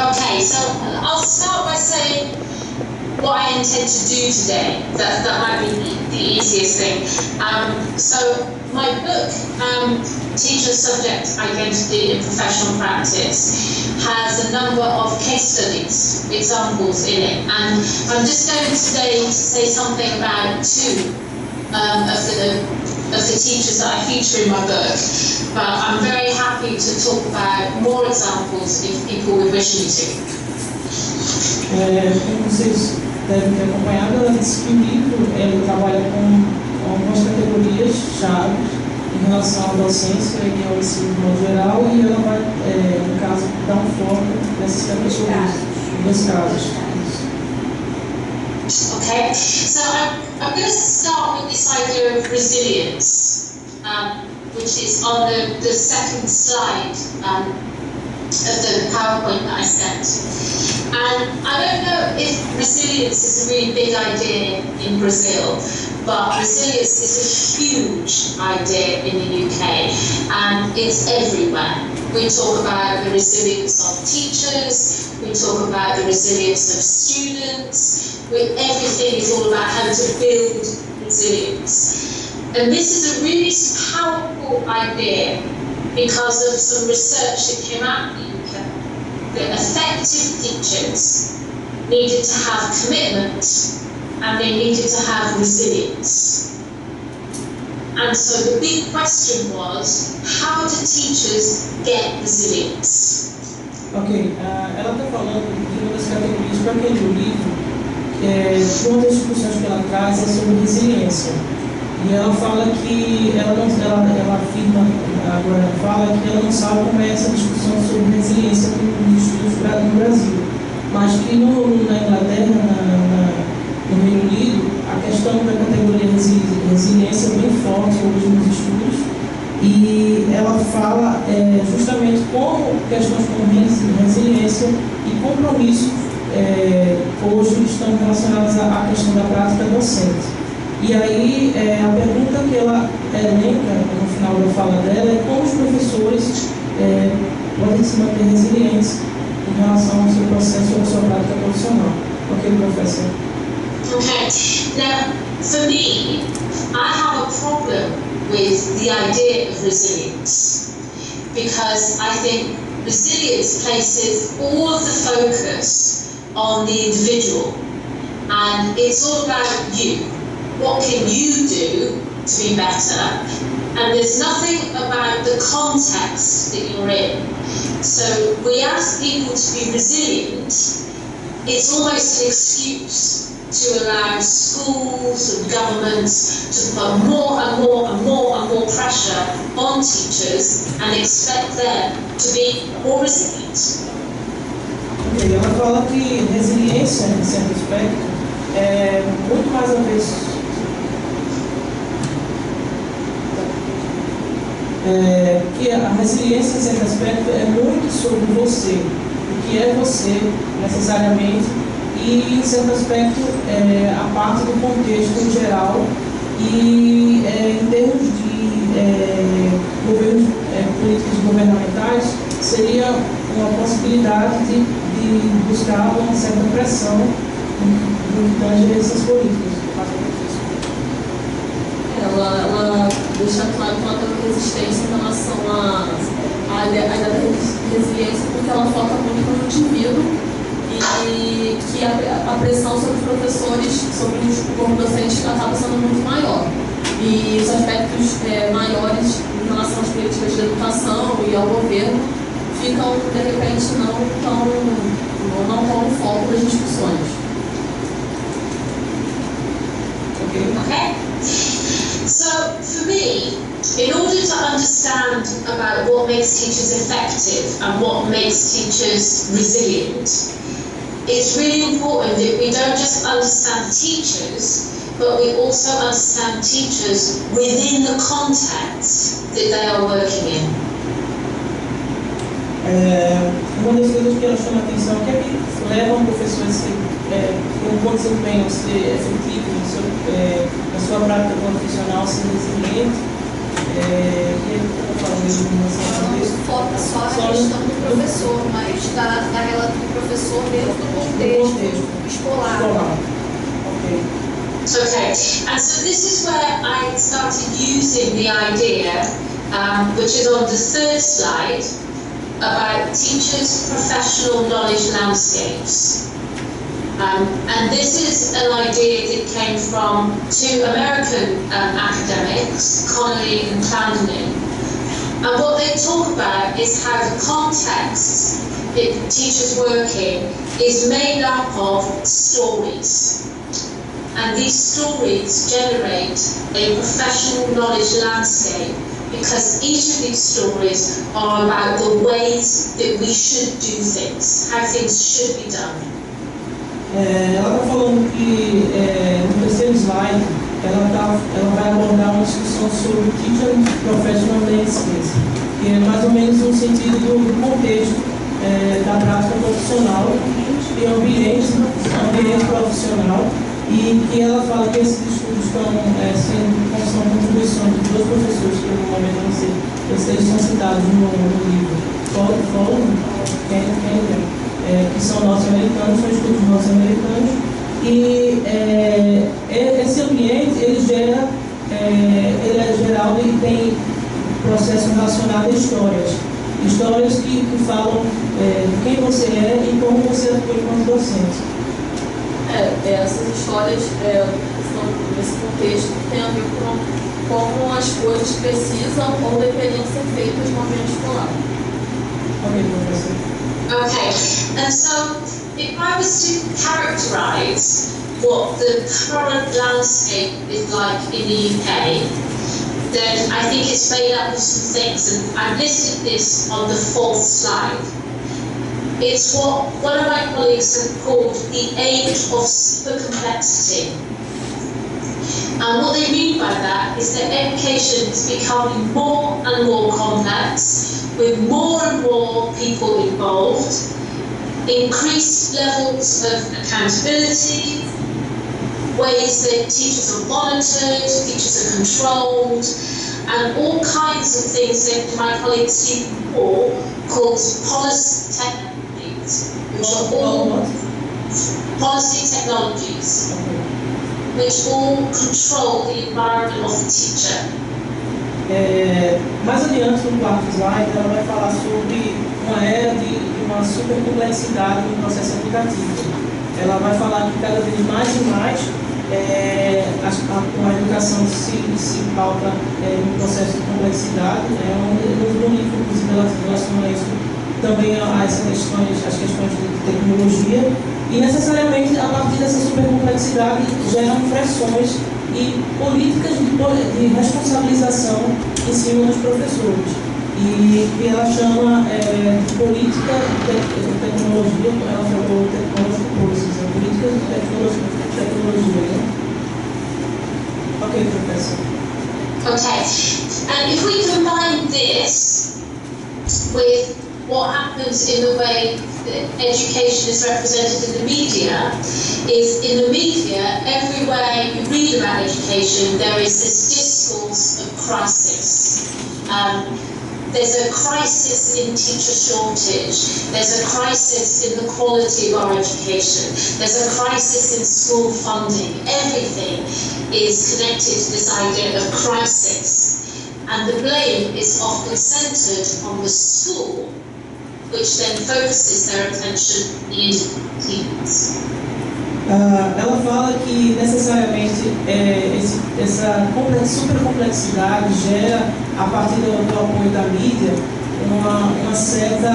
Okay, so I'll start by saying what I intend to do today. That might be the easiest thing. So my book, Teacher Subject Identity in Professional Practice, has a number of case studies, examples in it, and I'm just going today to say something about two of the teachers that I feature in my book, but I'm very happy to talk about more examples if people would wish me to. Como vocês devem ter acompanhado, ela disse que o livro ele trabalha com algumas categorias-chave em relação à docência e ao ensino no geral, e ela vai, no caso, dar um foco nessas categorias, dois casos. Okay, so I'm going to start with this idea of resilience, which is on the second slide of the PowerPoint that I sent. And I don't know if resilience is a really big idea in Brazil, but resilience is a huge idea in the UK, and it's everywhere. We talk about the resilience of teachers, we talk about the resilience of students, everything is all about how to build resilience. And this is a really powerful idea because of some research that came out in the UK, that effective teachers needed to have commitment and they needed to have resilience. And so the big question was, how do teachers get resilience? Ok, ela está falando de uma das categorias, para quem lê o livro, uma das discussões que ela traz é sobre resiliência. E ela fala que, ela afirma, agora fala que ela não sabe como é essa discussão sobre resiliência nos estudos no Brasil, mas que na Inglaterra, no Reino Unido, a questão da categoria resiliência é bem forte hoje nos estudos, e ela fala justamente como questões como resiliência e compromisso hoje estão relacionadas à questão da prática docente. E aí, a pergunta que ela elenca no final da fala dela é como os professores podem se manter resilientes em relação ao seu processo ou à sua prática profissional. Ok, professor? Okay, now for me, I have a problem with the idea of resilience because I think resilience places all of the focus on the individual, and it's all about you. What can you do to be better? And there's nothing about the context that you're in. So we ask people to be resilient. It's almost an excuse to allow schools and governments to put more and more and more and more pressure on teachers and expect them to be more resilient. Okay, ela fala que resiliência, em certo aspecto, é muito mais a vez que a resiliência, em certo aspecto, é muito sobre você, o que é você, necessariamente, e, em certo aspecto, a parte do contexto em geral, e em termos de políticas governamentais, seria uma possibilidade de buscar uma certa pressão no que tange essas políticas. Ela deixa claro que ela tem uma resistência em relação à ideia da resiliência, porque ela foca muito no indivíduo e que a pressão sobre os professores, sobre os corpos docentes, acaba sendo muito maior. E os aspectos maiores em relação às políticas de educação e ao governo ficam, de repente, não como foco das discussões. Okay? So, for me, in order to understand about what makes teachers effective and what makes teachers resilient, it's really important that we don't just understand teachers, but we also understand teachers within the context that they are working in. Uma das coisas que ela chama a atenção é que levam professores com um bom desempenho a ser efetivo na sua prática profissional, ser resiliente, mesmo em relação ao contexto? Não foca só na questão do professor, mas da relação do professor dentro do contexto escolar. Ok. Okay, and so this is where I started using the idea, which is on the third slide, about teachers' professional knowledge landscapes. And this is an idea that came from two American academics, Connolly and Clandon. And what they talk about is how the context that teachers work in is made up of stories. And these stories generate a professional knowledge landscape because each of these stories are about the ways that we should do things, how things should be done. Ela está falando que no terceiro slide ela vai abordar uma discussão sobre teacher professional landscape, que é mais ou menos no sentido do contexto da prática profissional e ambiente profissional, e que ela fala que esses estudos estão são contribuições de dois professores que no momento eles são citados no livro, que são norte-americanos, são estudos norte-americanos, e esse ambiente ele é geral e tem processo relacionado a histórias que falam quem você é e como você atua enquanto docente. Essas histórias estão nesse contexto que tem a ver com como as coisas precisam ou deveriam ser feitas no ambiente escolar. Ok, professor. Okay, and so if I was to characterize what the current landscape is like in the UK, then I think it's made up of some things, and I've listed this on the fourth slide. It's what one of my colleagues have called the age of super complexity. And what they mean by that is that education is becoming more and more complex, with more and more people involved, increased levels of accountability, ways that teachers are monitored, teachers are controlled, and all kinds of things that my colleague Stephen Paul calls policy techniques, which are all policy technologies, which all control the environment of the teacher. Mais adiante, no quarto slide, ela vai falar sobre uma era de uma super complexidade no processo educativo. Ela vai falar que cada vez mais e mais a educação se pauta no processo de complexidade. No livro, inclusive, ela relaciona isso também a as questões de tecnologia, e necessariamente a partir dessa supercomplexidade geram pressões e políticas de responsabilização em cima dos professores. E ela chama de política de tecnologia, ela falou technology policies, política de tecnologia. Né? Ok, professor. Okay, and if we combine this with what happens in the way that education is represented in the media, is in the media, everywhere you read about education, there is this discourse of crisis. There's a crisis in teacher shortage, there's a crisis in the quality of our education, there's a crisis in school funding. Everything is connected to this idea of crisis, and the blame is often centred on the school, which then focuses their attention on the individual teams. Ela fala que necessariamente essa supercomplexidade gera, a partir do apoio da mídia, uma certa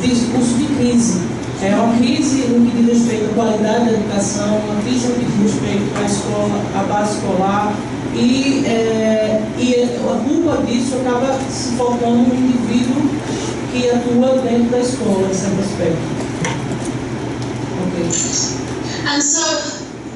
discurso de crise. É uma crise no que diz respeito à qualidade da educação, uma crise no que diz respeito à escola, à base escolar, e a culpa disso acaba se focando no indivíduo que atua dentro da escola, nesse aspecto. And so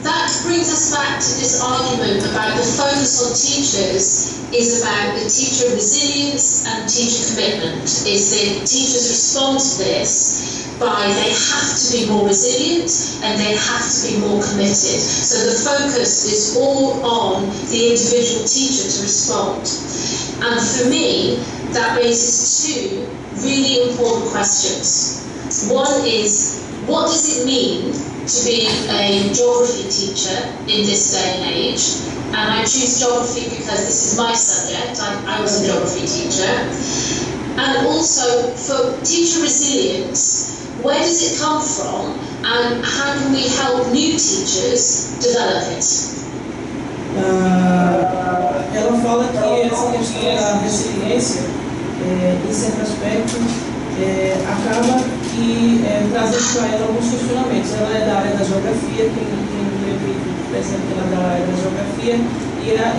that brings us back to this argument about the focus on teachers is about the teacher resilience and teacher commitment. Is that teachers respond to this by they have to be more resilient and they have to be more committed. So the focus is all on the individual teacher to respond. And for me, that raises two really important questions. One is, what does it mean to be a geography teacher in this day and age? And I choose geography because this is my subject. I was a geography teacher. And also, for teacher resilience, where does it come from? And how can we help new teachers develop it? Ela fala que essa questão da resiliência, em certo aspecto, acaba que trazendo para ela alguns questionamentos. Ela é da área da geografia, quem lê o livro percebe que ela é da área da geografia,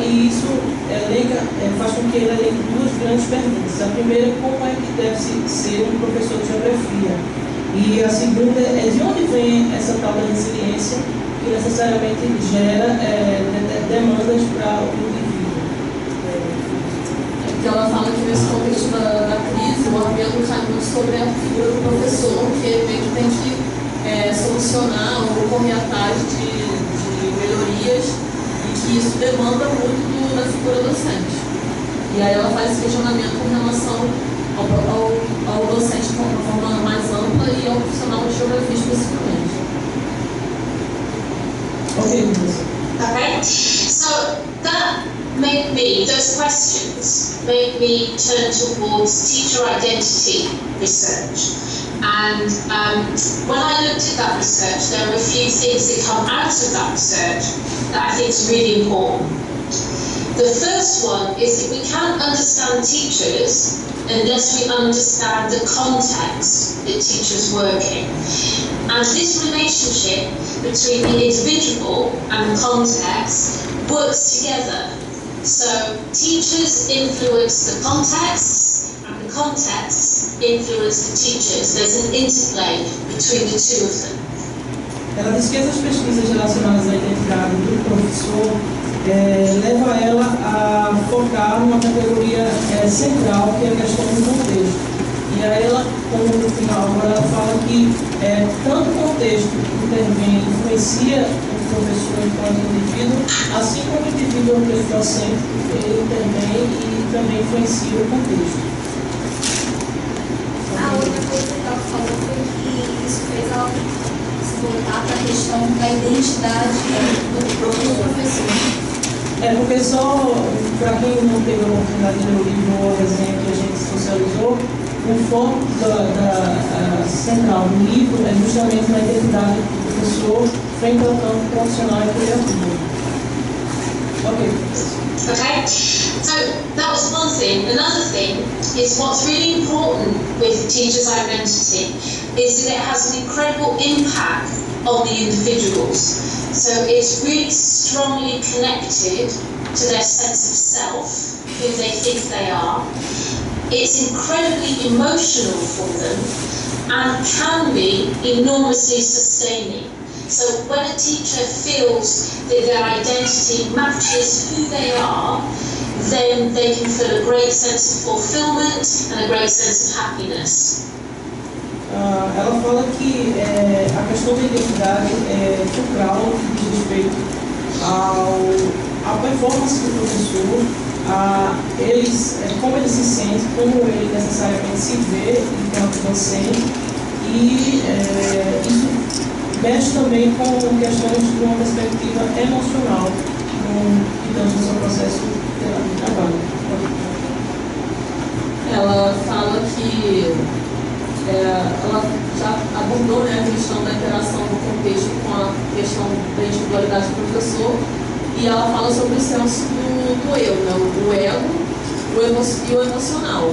e isso faz com que ela elenque duas grandes perguntas. A primeira, como é que deve ser um professor de geografia? E a segunda é de onde vem essa tal da resiliência, que necessariamente gera demandas para o indivíduo. Porque ela fala que nesse contexto da crise, o argumento cai muito sobre a figura do professor, que meio que tem que solucionar ou correr atrás de melhorias, e que isso demanda muito da figura docente. E aí ela faz esse questionamento com relação ao docente de uma forma mais ampla e ao profissional de geografia especificamente. Okay, so that those questions make me turn towards teacher identity research. And when I looked at that research, there are a few things that come out of that research that I think is really important. The first one is that we can't understand teachers unless we understand the context that teachers work in. And this relationship between the individual and the context works together. So teachers influence the contexts and the contexts influence the teachers. There's an interplay between the two of them. Ela diz que essas pesquisas relacionadas à identidade do professor leva ela a focar numa categoria central, que é a questão do contexto. E aí ela, como no final, agora ela fala que tanto o contexto intervém, influencia o professor enquanto indivíduo, assim como o indivíduo enquanto docente, ele intervém e também influencia o contexto. A outra coisa que ela falou foi que isso fez ela se voltar para a questão da identidade do professor. Porque só, para quem não teve a oportunidade de ler o livro ou a resenha que a gente socializou, o foco central do livro é justamente na identidade do professor frente ao campo profissional e criativo. Okay, so that was one thing. Another thing is what's really important with teachers' identity is that it has an incredible impact on the individuals. So it's really strongly connected to their sense of self, who they think they are. It's incredibly emotional for them and can be enormously sustaining. So when a teacher feels that their identity matches who they are, then they can feel a great sense of fulfillment and a great sense of happiness. Ela fala que a questão da identidade é fulcral no que diz respeito à performance do professor, como ele se sente, como ele necessariamente se vê enquanto docente, e isso mexe também com questões de uma perspectiva emocional no seu processo de trabalho. Ela fala que ela já abordou a questão da interação do contexto com a questão da individualidade do professor, e ela fala sobre o senso do eu, né? O ego e o emocional,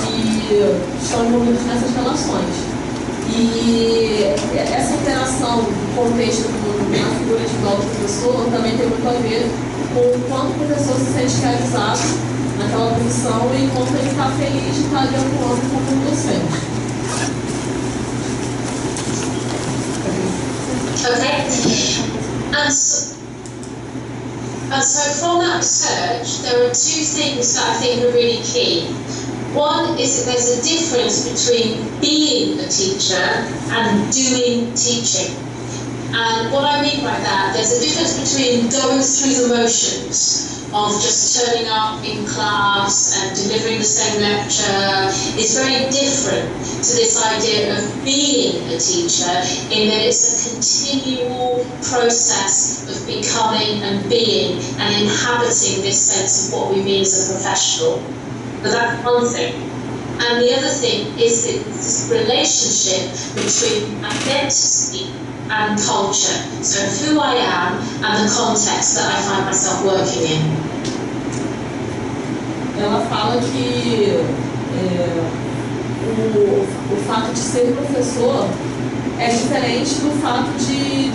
que estão envolvidos nessas relações. E essa interação do contexto na figura individual do professor também tem muito a ver com o quanto o professor se sente realizado naquela posição e quanto ele está feliz de estar ali atuando como docente. Okay, and so from that research, there are two things that I think are really key. One is that there's a difference between being a teacher and doing teaching. And what I mean by that, there's a difference between going through the motions of just turning up in class and delivering the same lecture is very different to this idea of being a teacher, in that it's a continual process of becoming and being and inhabiting this sense of what we mean as a professional. But that's one thing. And the other thing is this relationship between identity and culture. So who I am and the context that I find myself working in. Ela fala que o fato de ser professor é diferente do fato de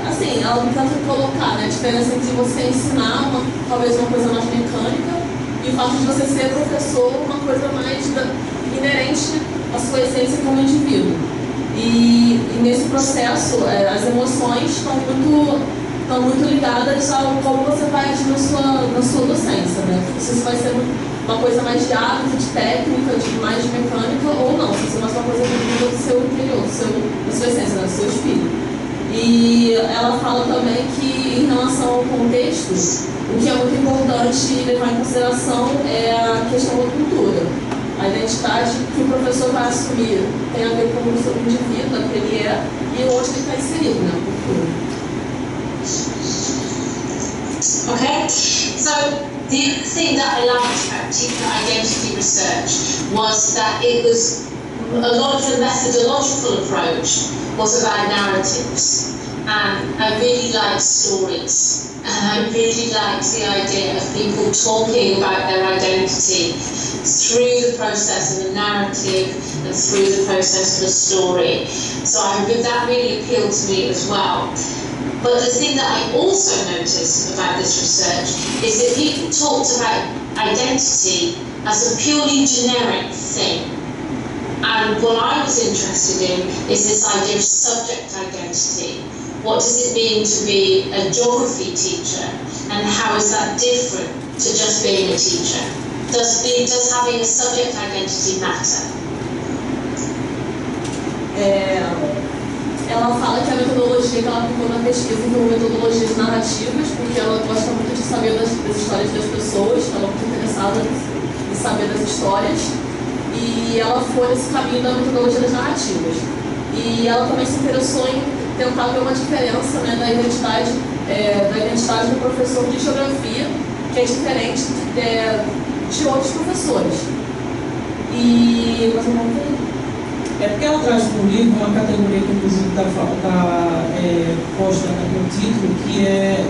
assim, ela tenta colocar, né, a diferença entre você ensinar talvez uma coisa mais mecânica e o fato de você ser professor, uma coisa mais inerente à sua essência como indivíduo. E nesse processo, as emoções estão muito ligadas ao como você vai agir na sua docência, né? Se isso vai ser uma coisa mais de hábito, de técnica, mais de mecânica, ou não. Se isso vai ser uma coisa do seu interior, da sua essência, do seu espírito. E ela fala também que, em relação ao contexto, o que é muito importante levar em consideração é a questão da cultura. A identidade que o professor vai assumir tem a ver com o seu indivíduo, que ele é, e onde ele está inserido na cultura. Okay, so the other thing that I liked about teacher identity research was that it was a lot of the methodological approach was about narratives, and I really liked stories. And I really liked the idea of people talking about their identity through the process of a narrative and through the process of a story. So that really appealed to me as well. But the thing that I also noticed about this research is that people talked about identity as a purely generic thing. And what I was interested in is this idea of subject identity. What does it mean to be a geography teacher, and how is that different to just being a teacher? Does having a subject identity matter? Ela fala que a metodologia que ela aplicou na pesquisa foi metodologias narrativas, porque ela gosta muito de saber das histórias das pessoas, ela é muito interessada em saber das histórias, e ela foi nesse caminho da metodologia das narrativas. E ela também se interessou em tentar ver uma diferença, né, da identidade do professor de geografia, que é diferente de outros professores. E mas eu não é porque ela traz no livro uma categoria que inclusive está posta no título, que é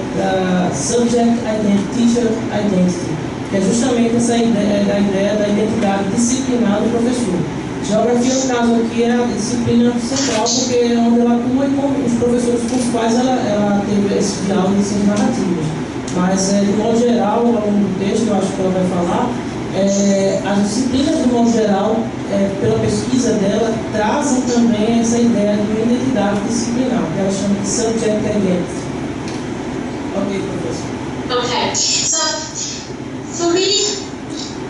Subject Identity, Teacher Identity, que é justamente essa ideia da identidade disciplinar do professor. Geografia, no caso aqui, é a disciplina central, porque é onde ela atua e com os professores com os quais ela teve esse diálogo, essas narrativas. Mas, de modo geral, ao longo do texto, eu acho que ela vai falar, as disciplinas, de modo geral, pela pesquisa dela, trazem também essa ideia de uma identidade disciplinar, que ela chama de subject identity. Ok, professor. Okay, so for me,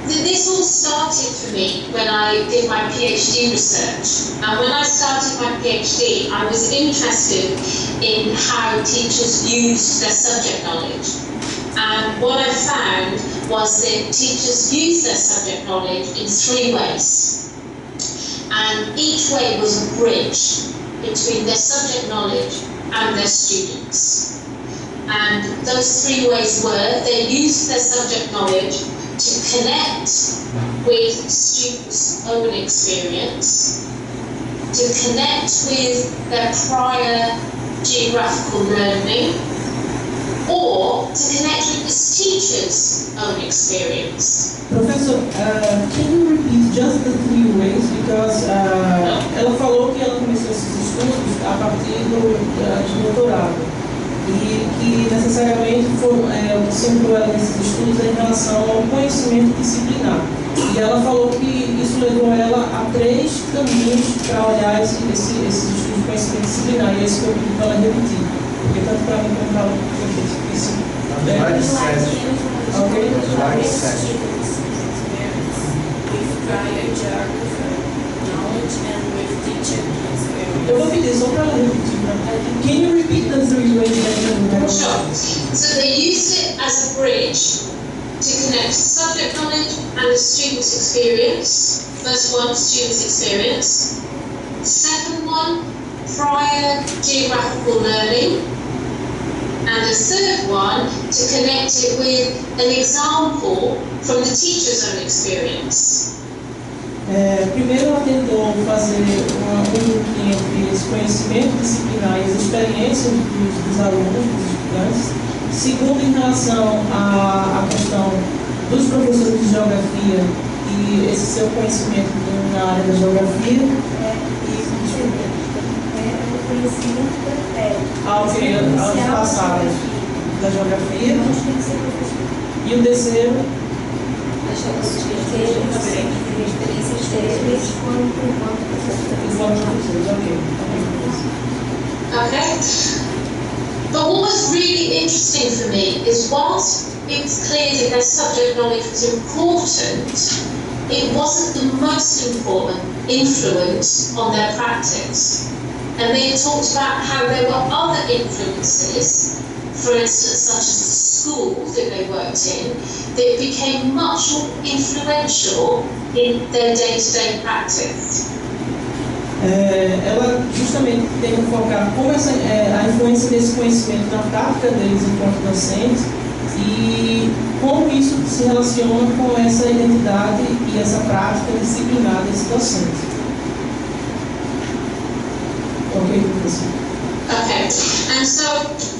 this all started for me when I did my PhD research. And when I started my PhD, I was interested in how teachers used their subject knowledge. And what I found was that teachers use their subject knowledge in 3 ways. And each way was a bridge between their subject knowledge and their students. And those 3 ways were, they used their subject knowledge to connect with students' own experience, to connect with their prior geographical learning, or to connect with the teacher's own experience. Professor, can you repeat just the 3 ways? Because ela falou que ela começou esses estudos a partir do doutorado. E que necessariamente o que centrou ela nesses estudos é em relação ao conhecimento disciplinar. E ela falou que isso levou ela a 3 caminhos para olhar esses estudos de conhecimento disciplinar. E é isso que eu pedi para ela repetir. Porque tanto para mim como para ela, eu repeti isso. Eu vou pedir só para ela repetir. Can you repeat the 3 ways that you have? Sure. So they used it as a bridge to connect subject knowledge and of student experience. First one, student experience. Second one, prior geographical learning. And the third one, to connect it with an example from the teacher's own experience. Primeiro ela tentou fazer um link entre esse conhecimento disciplinar e as experiências dos alunos, dos estudantes. Segundo, em relação à questão dos professores de geografia e esse seu conhecimento na área da geografia. O conhecimento aos passados da geografia. E o terceiro, Okay. But what was really interesting for me is whilst it was clear that their subject knowledge was important, it wasn't the most important influence on their practice. And they talked about how there were other influences, for instance, such as the schools that they worked in, that became much more influential in their day-to-day practice. Ela justamente tem que focar como a influência desse conhecimento na prática deles enquanto docentes e como isso se relaciona com essa identidade e essa prática disciplinar desse docente. Okay, professor. Okay, and so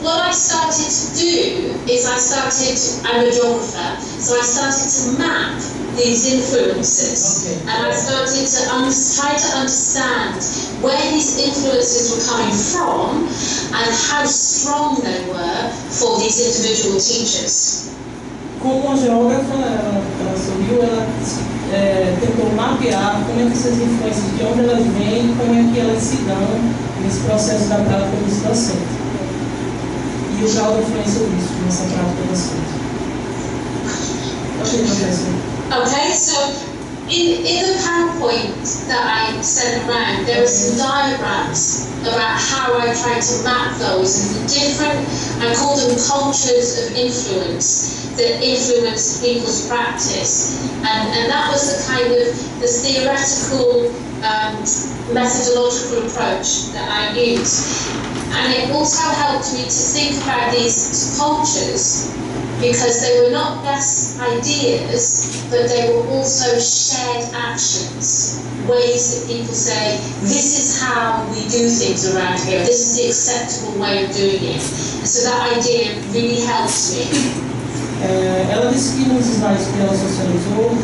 what I started to do is I'm a geographer, so I started to map these influences, and I started to try to understand where these influences were coming from and how strong they were for these individual teachers. Como a geógrafa, ela subiu, ela tentou mapear como é que essas influências, de onde elas vêm e como é que elas se dão nesse processo da prática dos docentes. E o grau de influência disso, nessa prática docente. Ok, professor. Okay, so in the PowerPoint that I sent around, there are some diagrams about how I tried to map those and the different, I call them cultures of influence that influence people's practice. And that was the kind of the theoretical, methodological approach that I used. And it also helped me to think about these cultures because they were not just ideas, but they were also shared actions, ways that people say, this is how we do things around here, this is the acceptable way of doing it. And so that idea really helped me. Ela disse que nos slides que ela socializou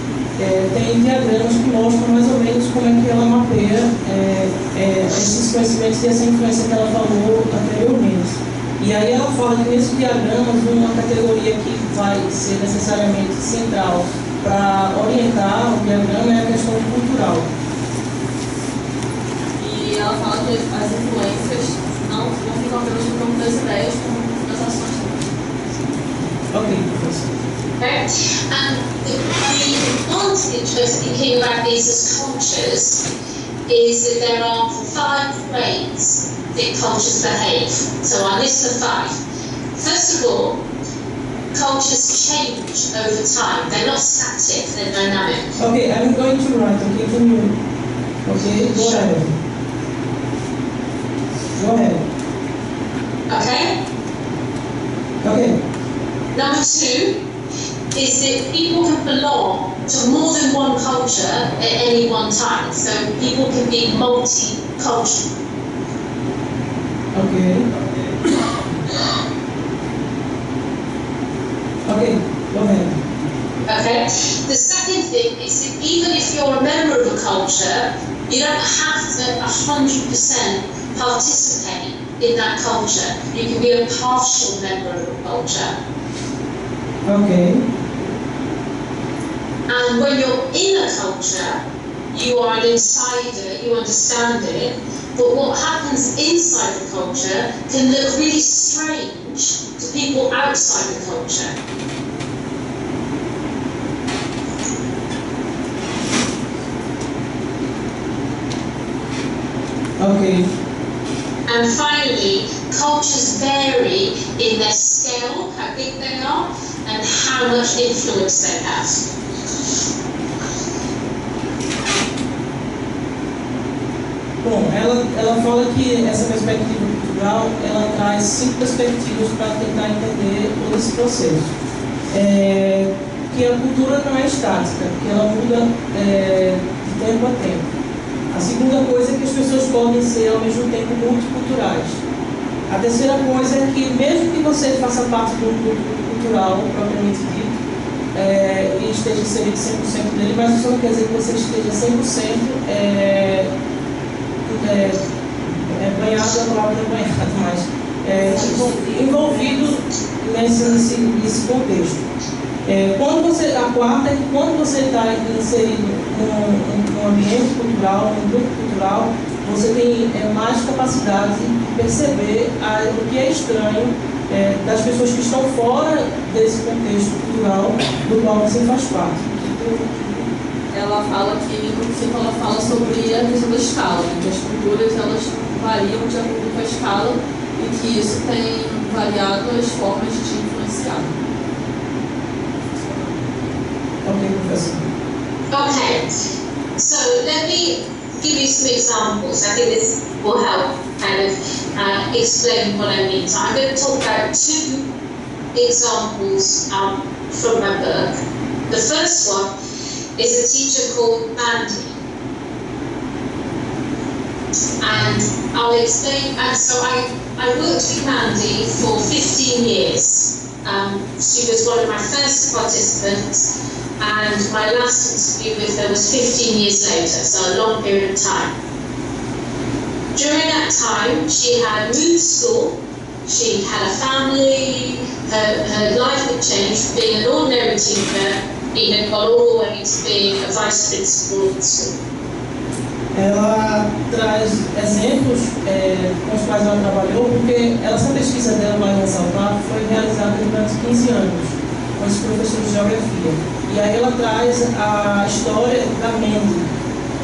tem diagramas que mostram mais ou menos como é que ela mapeia esses conhecimentos e essa influência que ela falou anteriormente. E aí ela fala que nesses diagramas uma categoria que vai ser necessariamente central para orientar o diagrama é a questão cultural. E ela fala que as influências não ficam apenas no campo das ideias, como das ações. Ok, professor. Okay. And the advantage of thinking about these as cultures is that there are 5 ways that cultures behave. So I'll list the 5. First of all, cultures change over time. They're not static, they're dynamic. Okay, I'm going to write, okay, can you... Okay, go ahead. Go ahead. Okay? Okay. Number 2 is that people can belong to more than one culture at any one time. So people can be multicultural. Okay. Okay, go ahead. Okay. The second thing is that even if you're a member of a culture, you don't have to 100% participate in that culture. You can be a partial member of a culture. Okay. And when you're in a culture, you are an insider, you understand it, but what happens inside the culture can look really strange to people outside the culture. Okay. And finally, cultures vary in their scale, how big they are, and how much influence they have. ela fala que essa perspectiva cultural, ela traz 5 perspectivas para tentar entender todo esse processo. Que a cultura não é estática, que ela muda de tempo a tempo. A segunda coisa é que as pessoas podem ser ao mesmo tempo multiculturais. A terceira coisa é que mesmo que você faça parte de um grupo cultural propriamente dito, e esteja inserido 100% dele, mas isso não quer dizer que você esteja 100% banhado, a palavra não é banhado, mas envolvido nesse contexto. A quarta é que quando você está inserido num ambiente cultural, num grupo cultural, você tem mais capacidade de perceber o que é estranho das pessoas que estão fora desse contexto cultural do qual você faz parte. Ela fala que, no princípio, ela fala sobre a questão da escala, que as culturas elas variam de acordo com a escala e que isso tem variado as formas de influenciar. Ok, professor. Okay, so let me give you some examples. I think this will help kind of explain what I mean. So I'm going to talk about 2 examples from my book. The first one is a teacher called Mandy. And I'll explain, and so I worked with Mandy for 15 years. She was one of my first participants, and my last interview with her was 15 years later, so a long period of time. During that time, she had moved school, she had a family, her life had changed. Being an ordinary teacher, even got all the way to being a vice principal of the school. Ela traz exemplos com os quais ela trabalhou, porque essa pesquisa dela, vai ressaltar, foi realizada durante 15 anos com esse professor de geografia. E aí ela traz a história da Mandy,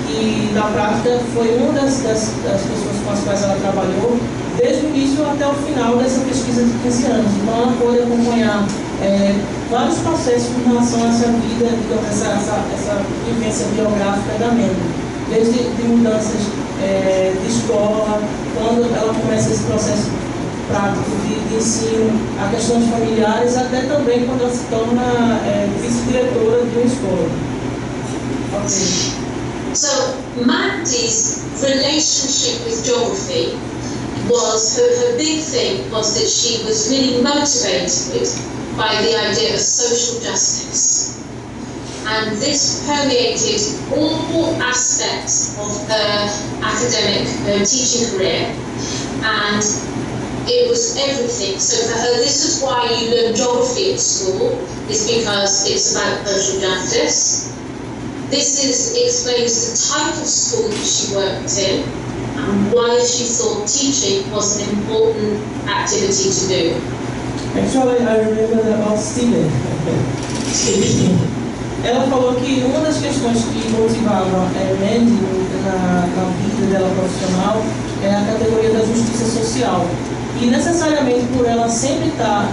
que na prática foi uma das pessoas com as quais ela trabalhou desde o início até o final dessa pesquisa de 15 anos. Então ela pôde acompanhar vários processos em relação a essa vida, essa vivência biográfica da Mandy. Desde mudanças de escola, quando ela começa esse processo prático de ensino, a questões familiares, até também quando ela se torna vice-diretora de uma escola. Okay. So Mandy's relationship with geography was, her big thing was that she was really motivated by the idea of social justice. And this permeated all aspects of her academic, teaching career, and it was everything. So for her, this is why you learn geography at school, is because it's about social justice. This explains the type of school that she worked in, and why she thought teaching was an important activity to do. Actually, I remember about Stephen. Ela falou que uma das questões que motivavam Mandy na vida dela profissional é a categoria da justiça social. E necessariamente por ela sempre estar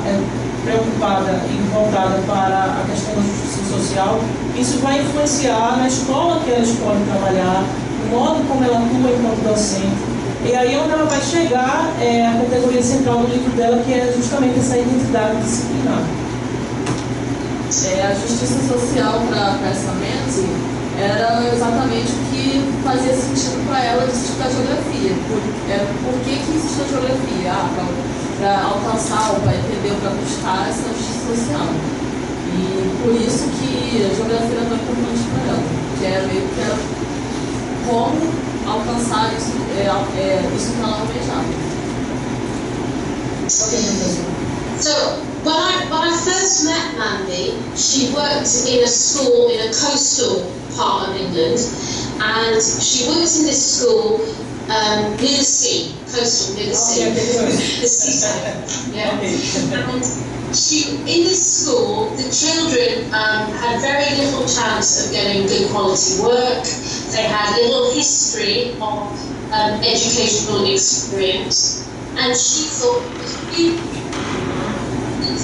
preocupada e voltada para a questão da justiça social, isso vai influenciar na escola que ela escolhe trabalhar, no modo como ela atua enquanto docente. E aí onde ela vai chegar é a categoria central do livro dela, que é justamente essa identidade disciplinar. A justiça social para essa Mandy era exatamente o que fazia sentido para ela de estudar geografia. Por que existe a geografia? Para alcançar ou para entender ou para buscar essa justiça social. E por isso que a geografia era tão importante para ela, que era meio que era como alcançar isso que ela almejava. So when I first met Mandy, she worked in a school in a coastal part of England, and she worked in this school near the sea, coastal near the sea, the seaside. Yeah. And in this school, the children had very little chance of getting good quality work. They had little history of educational experience, and she thought it was really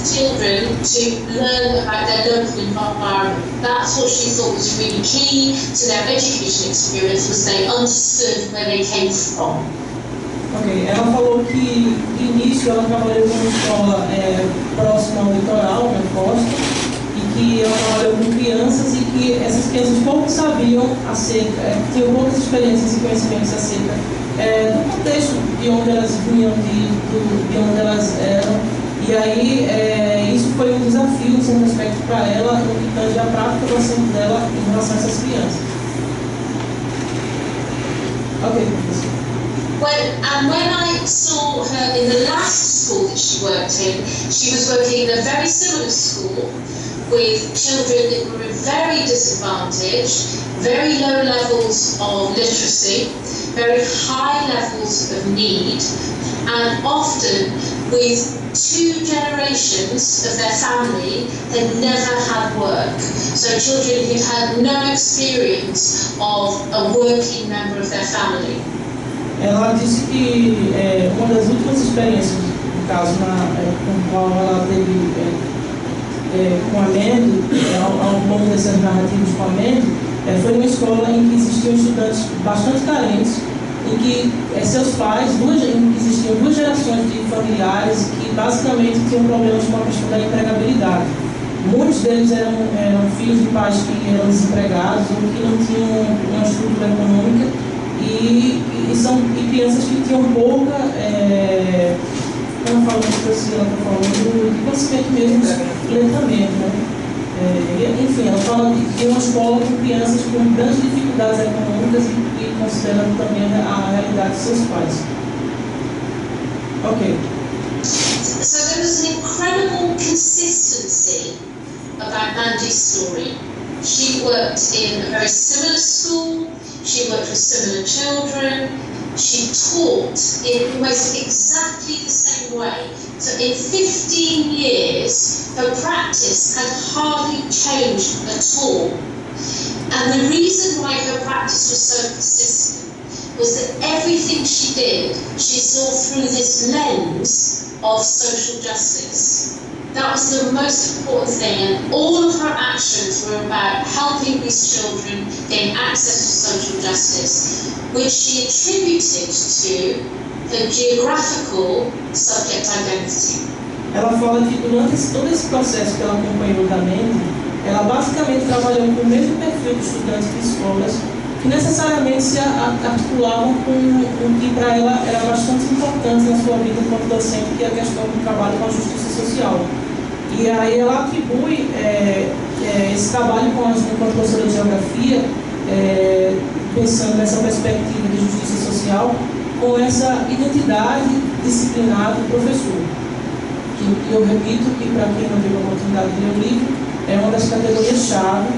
children to learn about their local environment. That's what she thought was really key to their education experience, was they understood where they came from. Ok, ela falou que de início ela trabalhou em uma escola próxima ao litoral, na costa, e que ela trabalhou com crianças e que essas crianças pouco sabiam acerca, tinham poucas experiências e conhecimentos acerca do contexto de onde elas vinham, de onde elas eram. E aí isso foi um desafio, em certo aspecto, para ela, no que tange a prática docente dela em relação a essas crianças. Ok, professor. When I saw her in the last school that she worked in, she was working in a very similar school with children that were very disadvantaged, very low levels of literacy, very high levels of need, and often with 2 generations of their family had never had work. So children who'd had no experience of a working member of their family. Ela disse que uma das últimas experiências, no caso, com qual ela teve com a MEND, ao longo dessas narrativas com a MEND, foi uma escola em que existiam estudantes bastante carentes, em que seus pais, em que existiam 2 gerações de familiares que basicamente tinham problemas com a questão da empregabilidade. Muitos deles eram filhos de pais que eram desempregados ou que não tinham uma estrutura econômica. E crianças que tinham pouca, como falando que ela está falando, de conhecimento mesmo, letramento, né? Enfim, ela fala de uma escola com crianças com grandes dificuldades econômicas e considerando também a realidade de seus pais. Ok. So there was an incredible consistency about Mandy's story. She worked in a very similar school. She worked with similar children. She taught in almost exactly the same way. So in 15 years, her practice had hardly changed at all. And the reason why her practice was so persistent was that everything she did, she saw through this lens of social justice. That was the most important thing, and all of her actions were about helping these children gain access to social justice, which she attributed to the geographical subject identity. Ela fala que durante todo esse processo que ela acompanhou da MEND, ela basicamente trabalhou com o mesmo perfil de estudantes de escolas que necessariamente se articulavam com o que para ela era bastante importante na sua vida enquanto docente, que é a questão do trabalho com a justiça social. E aí ela atribui esse trabalho enquanto professora de geografia, pensando nessa perspectiva de justiça social, com essa identidade disciplinar do professor. Que eu repito que, para quem não teve a oportunidade de ler o livro, é uma das categorias-chave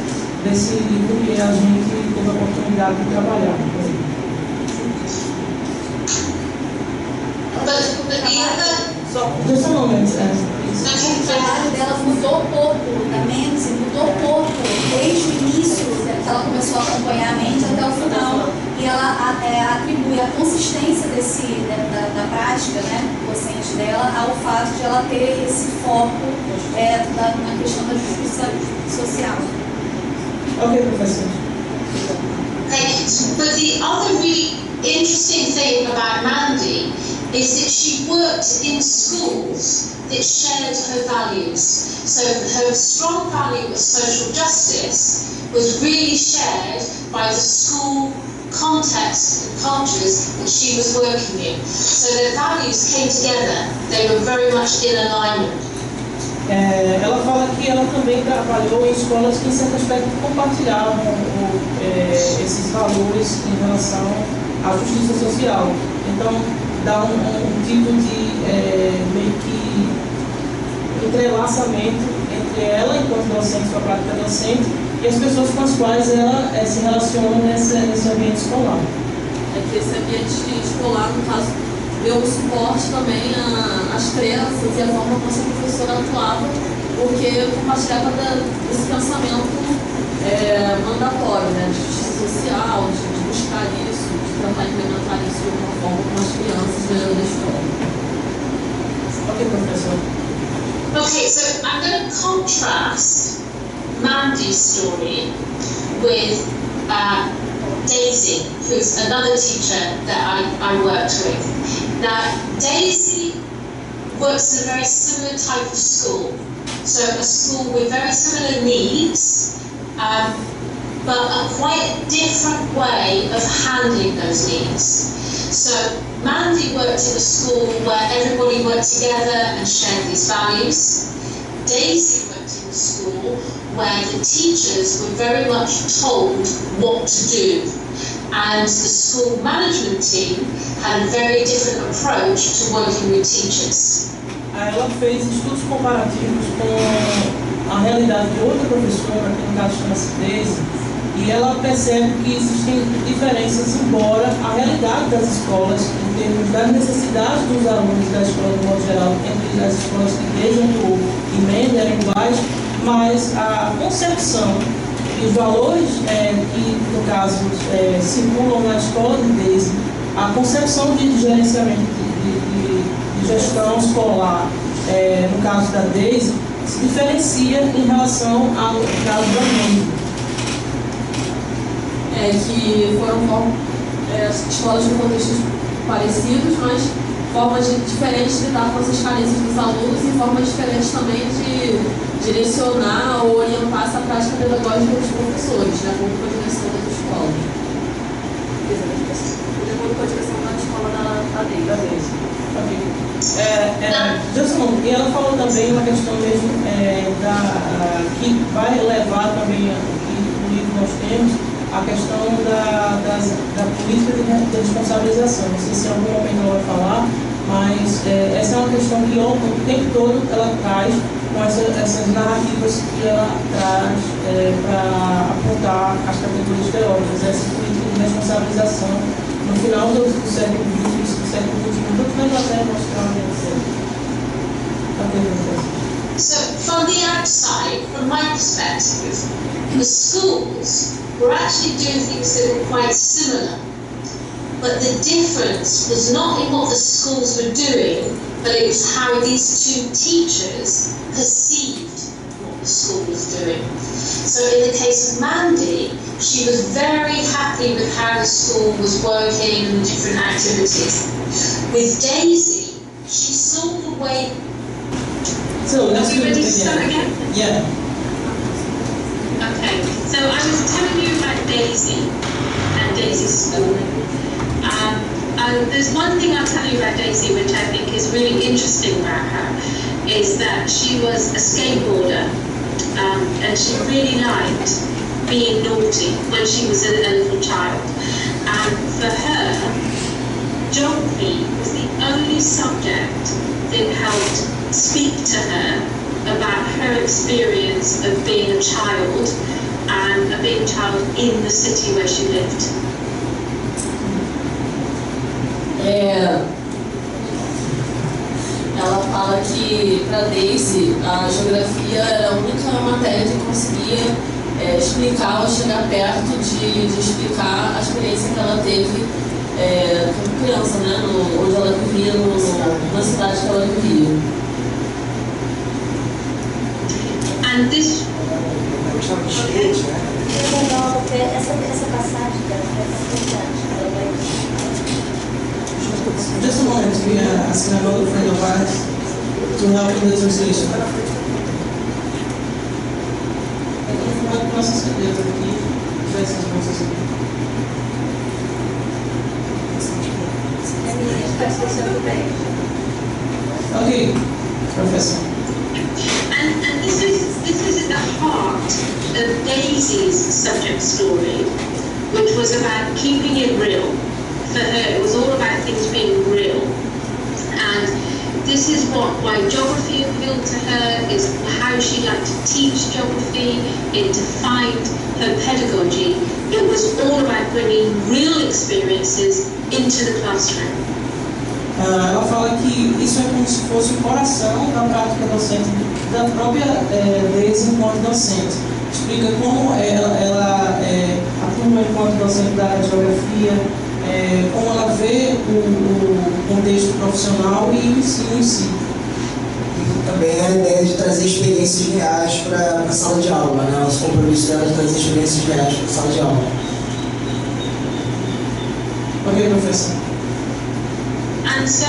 desse livro que a gente teve a oportunidade de trabalhar. Just a moment. O trabalho dela mudou pouco, da Mendes mudou pouco, desde o início que ela começou a acompanhar a Mendes até o final. E ela atribui a consistência da prática, né, docente dela, ao fato de ela ter esse foco na questão da justiça social. Ok, professor. But the other really interesting thing about Mandy is that she worked in schools that shared her values. So her strong value of social justice was really shared by the school context and cultures that she was working in. So their values came together. They were very much in alignment. Ela fala que ela também trabalhou em escolas que, em certo aspecto, compartilhavam esses valores em relação à justiça social. Então, dá um tipo de meio que entrelaçamento entre ela, enquanto docente, sua prática docente, e as pessoas com as quais ela se relaciona nesse ambiente escolar. Que esse ambiente escolar, no caso, deu suporte também às crianças e a forma como essa professora atuava, porque compartilhava desse pensamento mandatório, né, de justiça social, de buscar isso, de tentar implementar isso de alguma forma com as crianças dentro da escola. Ok, professor. Okay, so I'm going to contrast Mandy's story with Daisy, who's another teacher that I worked with. Now, Daisy works in a very similar type of school. So a school with very similar needs, but a quite different way of handling those needs. So Mandy worked in a school where everybody worked together and shared these values. Daisy worked in a school where the teachers were very much told what to do, and the school management team had a very different approach to working with teachers. Ela fez estudos comparativos com a realidade de outra professora, que no caso chama-se Daisy, e ela percebe que existem diferenças, embora a realidade das escolas, em termos das necessidades dos alunos da escola de modo geral, entre as escolas que Daisy atuou e Mandy eram iguais, mas a concepção e os valores que, no caso, circulam na escola de Daisy, a concepção de gerenciamento de gestão escolar, no caso da Daisy, se diferencia em relação ao caso da Mandy. Que foram escolas com contextos parecidos, mas formas diferentes de lidar com essas carências dos alunos e formas diferentes também de direcionar ou orientar essa prática pedagógica dos professores, de acordo com a direção da escola. De acordo com a direção da escola da Daisy. E ela falou também uma questão mesmo que vai levar também, que no livro nós temos, a questão da política de responsabilização. Não sei se em algum momento ela vai falar, mas essa é uma questão que o tempo todo ela traz com essas narrativas que ela traz para apontar as categorias teóricas, essa política de responsabilização no final do século XX, do século XXI, tanto na Inglaterra como na Austrália. So, from the outside, from my perspective, the schools were actually doing things that were quite similar. But the difference was not in what the schools were doing, but it was how these two teachers perceived what the school was doing. So in the case of Mandy, she was very happy with how the school was working and the different activities. With Daisy, she saw the way... So are we ready to start again? Yeah. Okay, so I was telling you about Daisy and Daisy's school. There's one thing I'll tell you about Daisy which I think is really interesting about her, is that she was a skateboarder, and she really liked being naughty when she was a little child. And for her, geography was the only subject that helped speak to her about her experience of being a child and of being a child in the city where she lived. Ela fala que para Daisy a geografia era a única matéria que conseguia explicar ou chegar perto de explicar a experiência que ela teve como criança, né, onde ela vivia, na cidade que ela vivia. And this... Essa passagem dela é importante. Just a moment, we are asking another friend of ours to help in the translation. Nossas cadeiras aqui, tivessem as moças aqui. Okay, Professor. And this is at the heart of Daisy's subject story, which was about keeping it real. For her, it was all about things being real. And this is why geography appealed to her, is how she liked to teach geography, and to find her pedagogy. It was all about bringing real experiences into the classroom. Ela fala que isso é como se fosse o coração da prática docente, da própria Daisy enquanto docente. Explica como ela atua enquanto docente da área de geografia, como ela vê o contexto profissional e o ensino em si. E também a ideia de trazer experiências reais para a sala de aula, né? Os compromissos dela de trazer experiências reais para a sala de aula. Ok, professor. And so,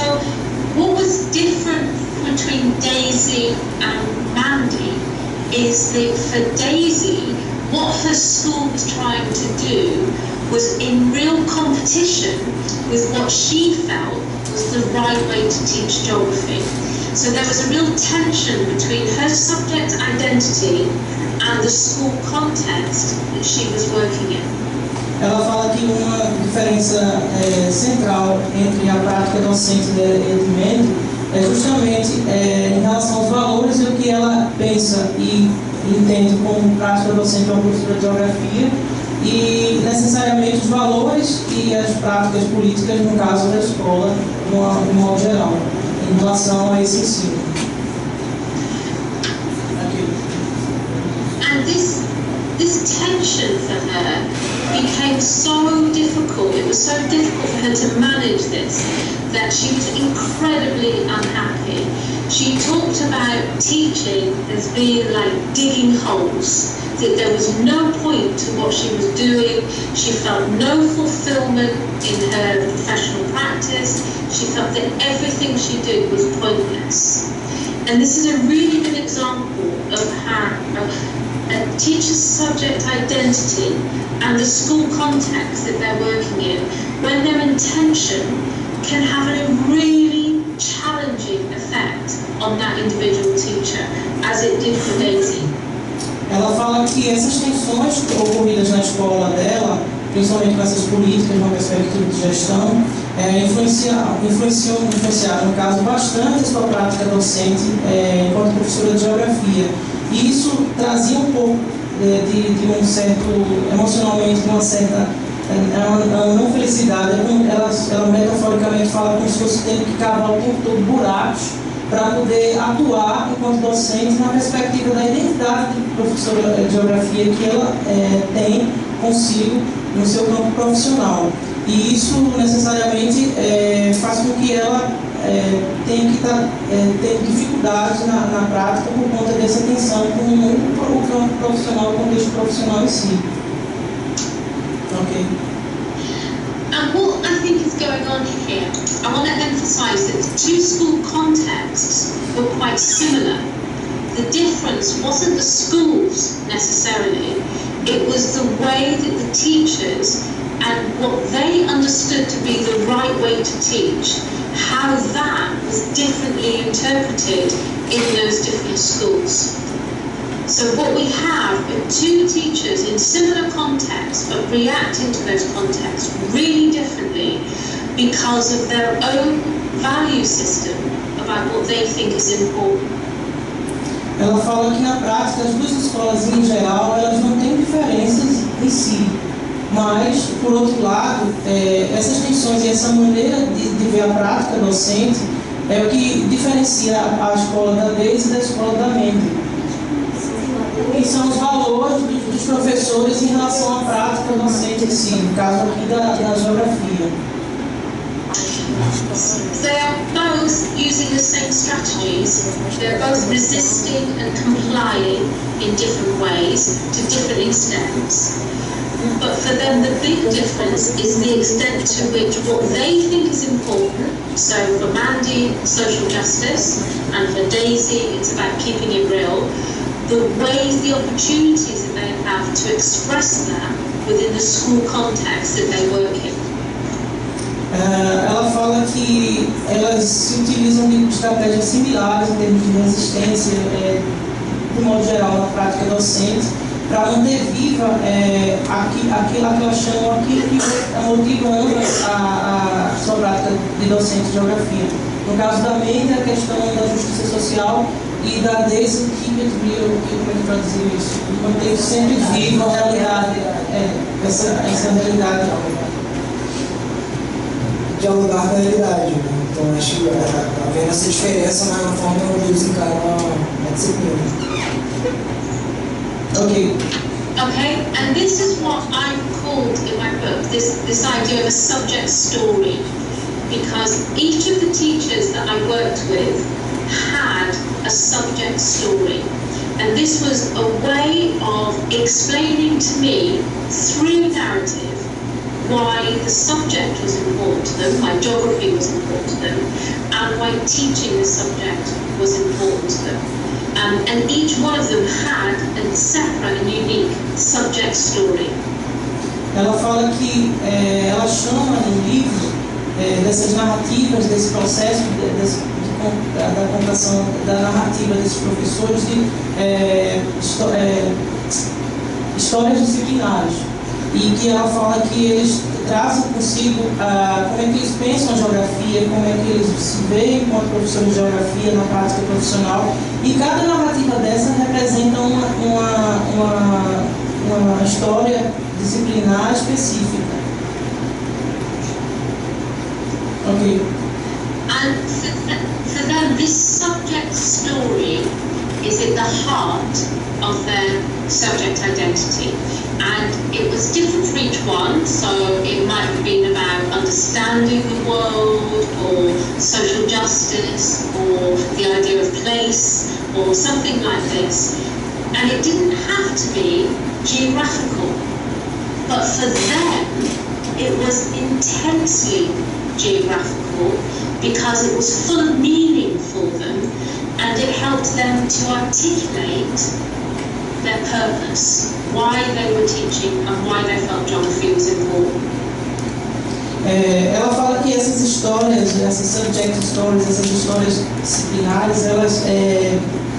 what was different between Daisy and Mandy is that for Daisy, what her school was trying to do was in real competition with what she felt was the right way to teach geography. So there was a real tension between her subject identity and the school context that she was working in. Ela fala que uma diferença central entre a prática docente de Mandy é justamente em relação aos valores e o que ela pensa e entende como prática docente de uma professora de geografia e necessariamente os valores e as práticas políticas, no caso da escola, de modo geral, em relação a esse ensino. And this tension for her became so difficult, it was so difficult for her to manage this, that she was incredibly unhappy. She talked about teaching as being like digging holes, that there was no point to what she was doing. She felt no fulfillment in her professional practice. She felt that everything she did was pointless. And this is a really good example of how a teacher's subject identity and the school context that they're working in, when they're in tension, can have a really challenging effect on that individual teacher, as it did for Daisy. Ela fala que essas tensões ocorridas na escola dela, principalmente com essas políticas, uma perspectiva de gestão, influenciaram, no caso, bastante a sua prática docente enquanto professora de geografia. E isso trazia um pouco de um certo, emocionalmente, uma certa não felicidade. Ela metaforicamente fala como se fosse tendo que cavar o tempo todo buracos para poder atuar enquanto docente na perspectiva da identidade de professora de geografia que ela tem consigo no seu campo profissional. E isso necessariamente faz com que ela tenha que ter dificuldades na prática por conta dessa tensão com o campo profissional, o contexto profissional em si. Ok. And what I think is going on here, I want to emphasize that the two school contexts were quite similar. The difference wasn't the schools necessarily, it was the way that the teachers and what they understood to be the right way to teach, how that was differently interpreted in those different schools. So what we have are two teachers in similar contexts but reacting to those contexts really differently because of their own value system about what they think is important. Ela fala que na prática as duas escolas em geral elas não têm diferenças em si, mas por outro lado essas tensões e essa maneira de ver a prática docente é o que diferencia a escola da Daisy da escola da Mandy. E são os valores dos professores em relação à prática docente em si, no caso aqui da geografia. They are both using the same strategies. They're both resisting and complying in different ways, to different extents. But for them, the big difference is the extent to which what they think is important. So for Mandy, social justice, and for Daisy, it's about keeping it real. The ways, the opportunities that they have to express that within the school context that they work in. Ela fala que elas se utilizam de estratégias similares em termos de resistência, de modo geral, na prática docente, para manter viva aquilo que elas chamam, aquilo que está motivando a sua prática de docente de geografia. No caso da Mandy, a questão da justiça social, e da Daisy, keep it real, como é que traduzir isso? Manter sempre viva a realidade, essa realidade. Dialogar com a realidade, né? Então acho que havendo essa diferença na forma como eles encaram a disciplina. Ok. Okay, and this is what I've called in my book, this idea of a subject story, because each of the teachers that I worked with had a subject story, and this was a way of explaining to me through narrative why why the subject was important to them, why geography was important to them, and why teaching the subject was important to them. And each one of them had a separate and unique subject story. Ela fala que ela chama no livro dessas narrativas, desse processo da contação da narrativa desses professores de histórias disciplinares, e que ela fala que eles trazem consigo como é que eles pensam a geografia, como é que eles se veem enquanto professores de geografia na prática profissional, e cada narrativa dessa representa uma história disciplinar específica. Okay. And for them, this subject story is at the heart of their subject identity. And it was different for each one, so it might have been about understanding the world, or social justice, or the idea of place, or something like this. And it didn't have to be geographical, but for them it was intensely geographical because it was full of meaning for them, and it helped them to articulate their purpose, why they were teaching and why they felt geography was important. Ela fala que essas histórias, essas subject stories, essas histórias disciplinares, elas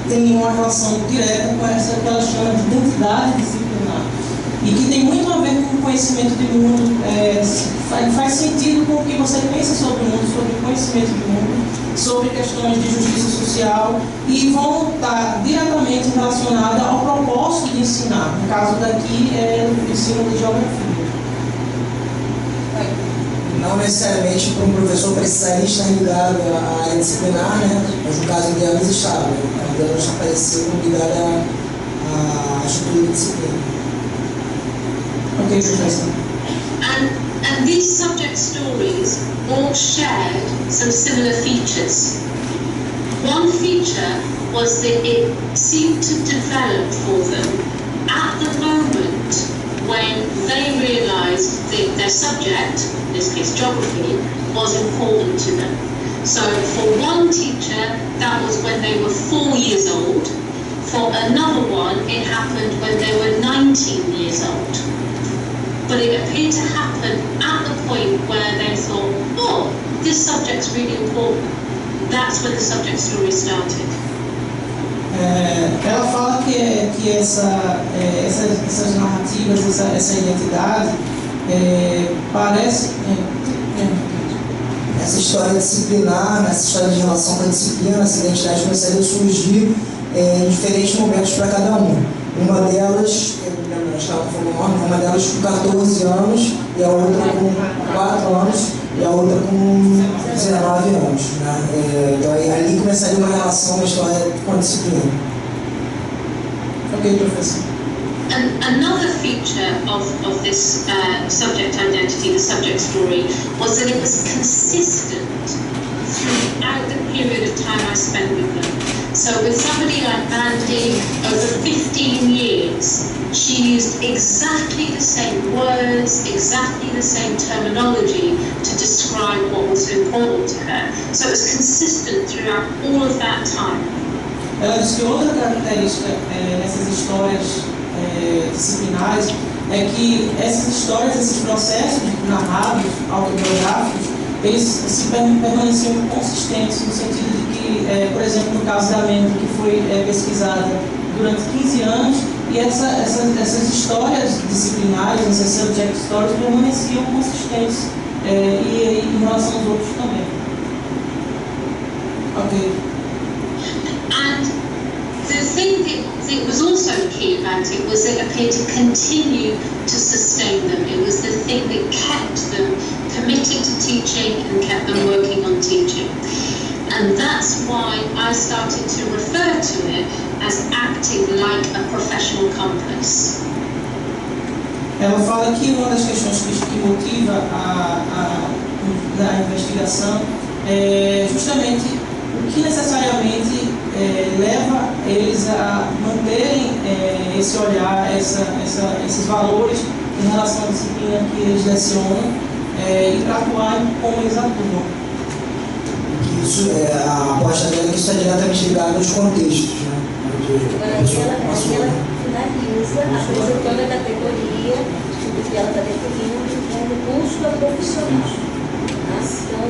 têm uma relação direta com essa que ela chama de identidade disciplinar, e que tem muito a ver com o conhecimento do mundo, faz sentido com o que você pensa sobre o mundo, sobre o conhecimento do mundo, sobre questões de justiça social, e vão estar diretamente relacionadas ao propósito de ensinar. No caso daqui é o ensino de geografia. Não necessariamente para um professor precisaria estar ligado à área disciplinar, né? Mas no caso delas estava. A delas apareceu ligada à estrutura de disciplina. Okay, Professor. And these subject stories all shared some similar features. One feature was that it seemed to develop for them at the moment when they realised that their subject, in this case geography, was important to them. So for one teacher, that was when they were 4 years old. For another one, it happened when they were 19 years old. But it appeared to happen at the point where they thought, oh, this subject's really important. That's when the subject story started. Ela fala que essas narrativas, essa identidade, parece... Essa história disciplinar, essa história de relação com a disciplina, essa identidade começaria a surgir em diferentes momentos para cada um. Uma delas, uma delas com 14 anos, e a outra com 4 anos, e a outra com 19 anos. Né? Então ali começaria uma relação, uma história com a disciplina. Ok, professor. Another feature of this subject identity, the subject story, was that it was consistent throughout the period of time I spent with them. So with somebody like Mandy, over 15 years, she used exactly the same words, exactly the same terminology to describe what was important to her. So it was consistent throughout all of that time. Ela diz que outra característica nessas histórias disciplinares é que essas histórias, esses processos narrados, autobiográficos, eles permaneciam consistentes no sentido de que, por exemplo, no caso da Mandy, que foi pesquisada durante 15 anos, e essas histórias disciplinares, essas subject stories, permaneciam consistentes e em relação aos outros também. Ok. And the thing that was also key about it was that it appeared to continue to sustain them. It was the thing that kept them committed to teaching and kept them working on teaching. And that's why I started to refer to it as acting like a professional compass. Ela fala que uma das questões que motiva a investigação é justamente o que necessariamente leva eles a manterem esse olhar, esses valores em relação à disciplina que eles lecionam, e para atuar como eles atuam. Isso, a aposta dela é que isso está diretamente ligado aos contextos, né? Ela finaliza apresentando a categoria do que ela está definindo como bússola profissional. Então,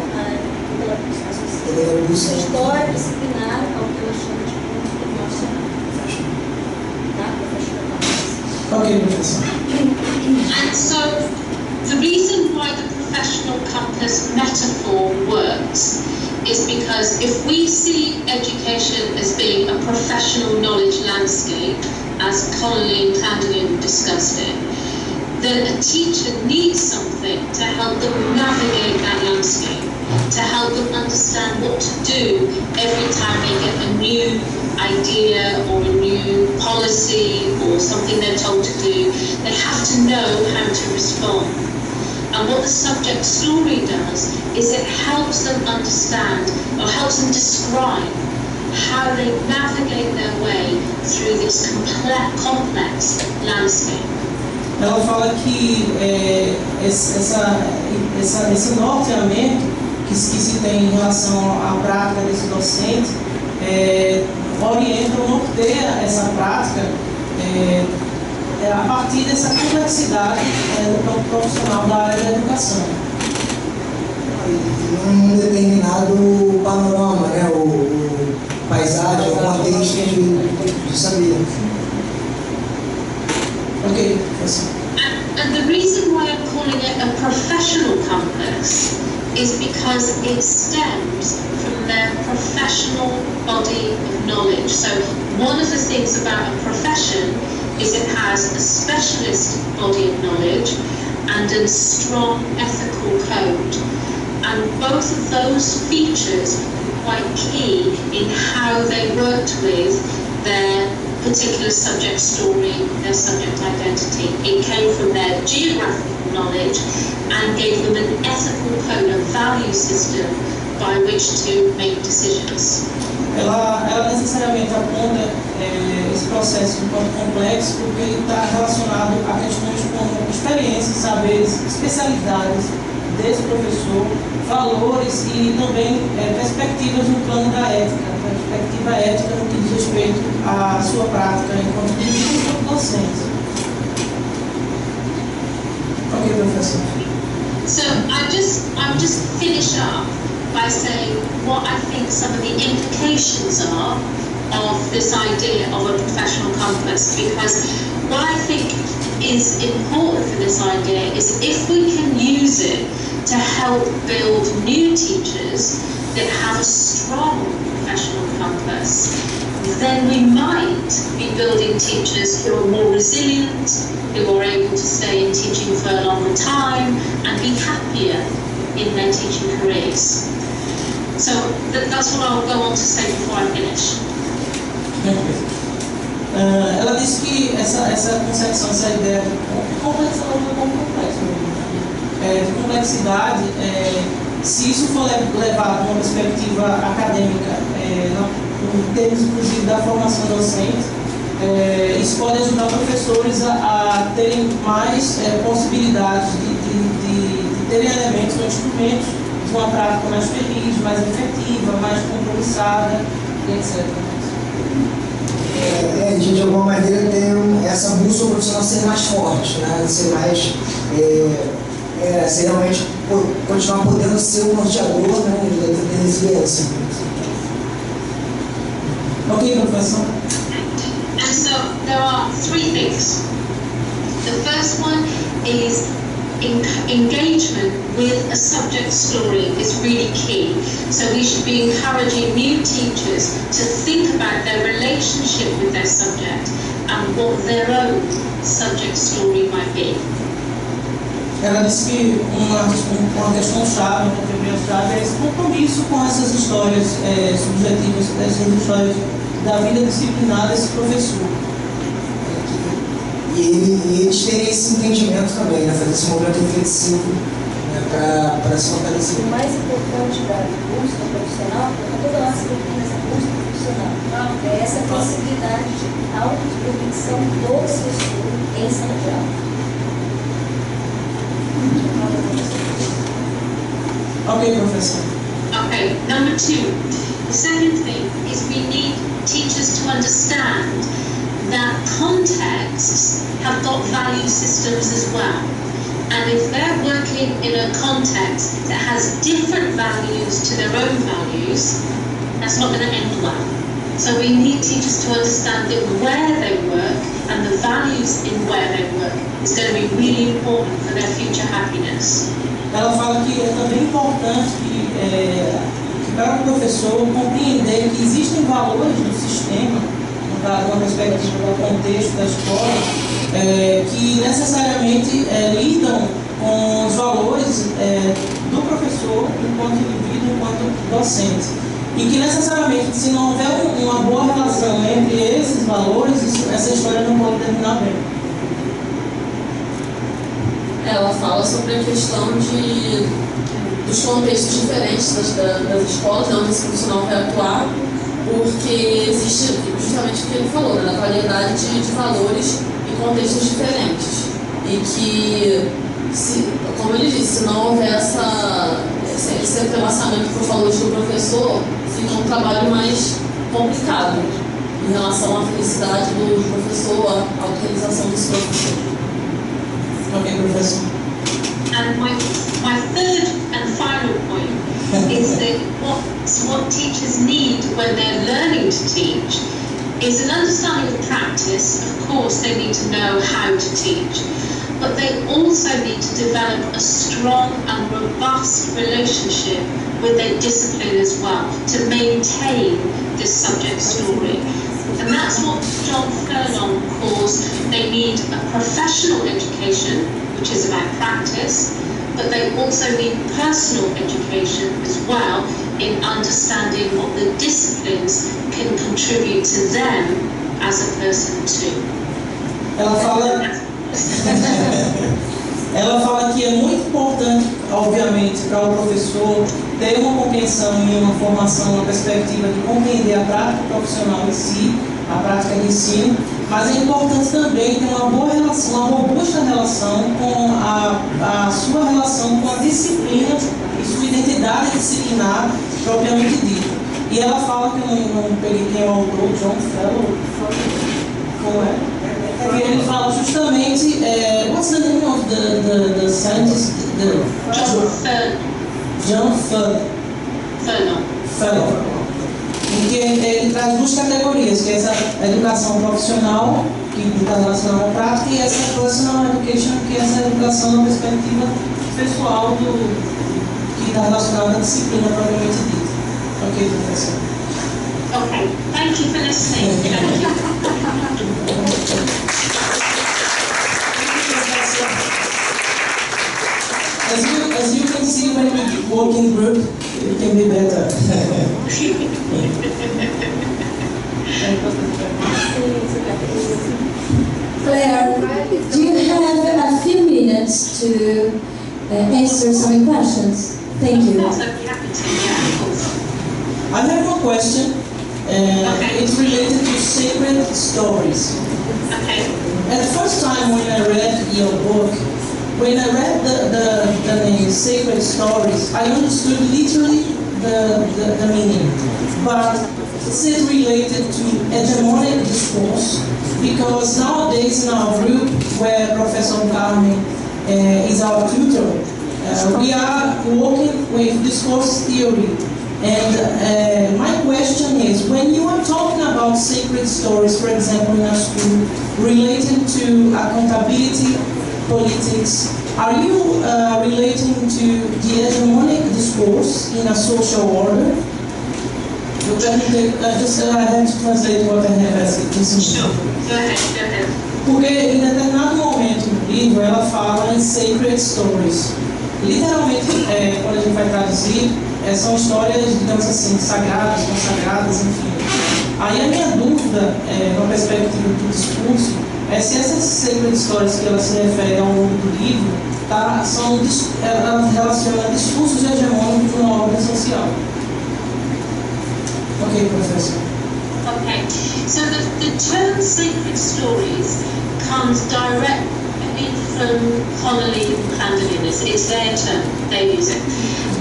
ela associa a história disciplinar ao que ela chama de bússola profissional. Tá? Ok, professor. And so, the reason why the professional compass metaphor works is because if we see education as being a professional knowledge landscape, as Connolly and Clandon discussed it, then a teacher needs something to help them navigate that landscape, to help them understand what to do every time they get a new idea or a new policy or something they're told to do. They have to know how to respond. And what the subject story does is it helps them understand or helps them describe how they navigate their way through this complex landscape. Ela fala que esse norteamento que se tem em relação à prática desse docente orienta ou norteia essa prática a partir dessa complexidade do campo profissional da área da educação. Um determinado panorama, né? o paisagem, o contexto de saber. Ok, and the reason why I'm calling it a professional compass is because it stems from their professional body of knowledge. So one of the things about a profession is it has a specialist body of knowledge and a strong ethical code. And both of those features are quite key in how they worked with their particular subject story, their subject identity. It came from their geographical knowledge and gave them an ethical code, a value system by which to make decisions. Ela necessariamente aponta esse processo de quanto complexo porque ele está relacionado a questões como experiências, saberes, especialidades desse professor, valores e também perspectivas no plano da ética, perspectiva ética no que diz respeito à sua prática enquanto dirigente e enquanto docente. Ok, professor. So I'll just finish up by saying what I think some of the implications are of this idea of a professional compass, because what I think is important for this idea is if we can use it to help build new teachers that have a strong professional compass, then we might be building teachers who are more resilient, who are able to stay in teaching for a longer time and be happier in their teaching careers. So that's what I'll go on to say before I finish. Ela disse que essa concepção, essa ideia de complexidade, se isso for levado numa perspectiva acadêmica, em termos inclusive da formação docente, isso pode ajudar professores a terem mais possibilidades de terem elementos ou instrumentos de uma prática mais feliz, mais efetiva, mais compromissada, etc. De alguma maneira tem essa bússola profissional ser mais forte, né? Ser mais ser realmente continuar podendo ser um norteador, né? Da resiliência. Ok, professor. And so there are three things. The first one is engagement with a subject story is really key. So we should be encouraging new teachers to think about their relationship with their subject and what their own subject story might be. Ela disse que uma questão-chave, uma primeira-chave é esse compromisso com essas histórias subjetivas, essas histórias da vida disciplinar desse professor. E eles terem esse entendimento também, né? Fazer esse movimento reflexivo, né? Para se fortalecer. O mais importante da busca profissional, toda a nossa essa busca profissional, é essa possibilidade de autodefinição do assessor em sala de aula. Ok, professor. Okay, number 2. The second thing is we need teachers to understand that contexts have got value systems as well. And if they're working in a context that has different values to their own values, that's not going to end well. So we need teachers to understand that where they work and the values in where they work is going to be really important for their future happiness. Ela fala que é também importante que para o professor compreender que existem valores no sistema, numa perspectiva do contexto da escola, que necessariamente lidam com os valores do professor enquanto indivíduo, enquanto docente. E que necessariamente, se não houver uma boa relação entre esses valores, essa história não pode terminar bem. Ela fala sobre a questão dos contextos diferentes das escolas, onde esse profissional vai atuar, porque existe justamente o que ele falou, né, a variedade de valores e contextos diferentes. E que, como ele disse, se não houver esse entrelaçamento com os valores do professor, fica um trabalho mais complicado em relação à felicidade do professor, à autorização do seu professor. Ok, professor. And my third and final point is that what teachers need when they're learning to teach is an understanding of practice. Of course, they need to know how to teach, but they also need to develop a strong and robust relationship with their discipline as well to maintain this subject story. And that's what John Furlong calls they need a professional education, which is about practice, but they also need personal education as well in understanding what the disciplines can contribute to them as a person too. Ela fala que é muito importante, obviamente, para o professor ter uma compreensão e uma formação, uma perspectiva de compreender a prática profissional em si, a prática de ensino, mas é importante também ter uma boa relação, uma robusta relação com a sua relação com a disciplina e sua identidade disciplinar propriamente dita. E ela fala, que eu não peguei quem é o autor, John Fellow, como é? Que ele fala justamente, what's the name of the scientist? John Fellow. Porque ele traz duas categorias, que é essa educação profissional, que está relacionada à prática, e essa personal education, que é essa educação na perspectiva pessoal, que está relacionada à disciplina propriamente dita. Ok, professor. Okay, thank you for listening. Thank you. As you can see, when we work in group, it can be better. Claire, do you have a few minutes to answer some questions? Thank you. I'd be happy to, yeah, of course. I have one question. It's related to sacred stories. Okay. At the first time when I read your book, when I read the name Sacred Stories, I understood literally the meaning. But is it related to hegemonic discourse? Because nowadays in our group, where Professor Carmen is our tutor, we are working with discourse theory. And my question is, when you are talking about sacred stories, for example, in a school, related to accountability, politics, are you relating to the hegemonic discourse in a social order? I have to translate what I have asked. Sure, go ahead. Porque em determinado momento do livro ela fala em sacred stories. Literalmente, quando a gente vai traduzir, são histórias, digamos assim, sagradas, consagradas, enfim. Aí a minha dúvida, na perspectiva do discurso, é se essas sacred stories que ela se refere ao longo do livro, ela relaciona discursos hegemônicos numa obra social. Ok, professor. Okay, so the term sacred stories comes directly from Connolly and Clandidin, it's their term, they use it.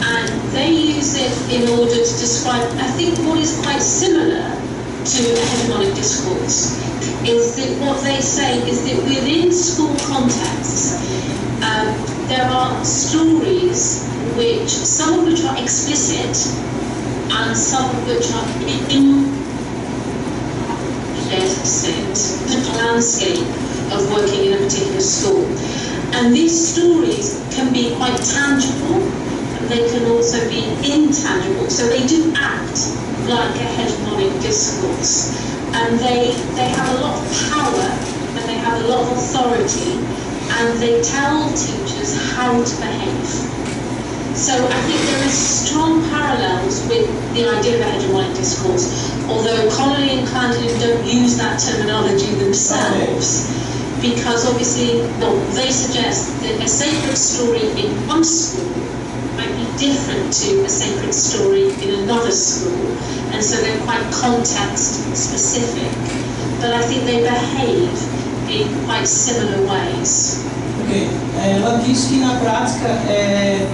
And they use it in order to describe, I think, what is quite similar to a hegemonic discourse, is that what they say is that within school contexts, there are stories which, some of which are explicit, and some of which are implicit, the landscape of working in a particular school. And these stories can be quite tangible, and they can also be intangible. So they do act like a hegemonic discourse. And they have a lot of power, and they have a lot of authority, and they tell teachers how to behave. So I think there is strong parallels with the idea of a hegemonic discourse, although Connolly and Clandon don't use that terminology themselves, because obviously, well, they suggest that a sacred story in one school might be different to a sacred story in another school, and so they're quite context specific, but I think they behave in quite similar ways. Ok, ela diz que na prática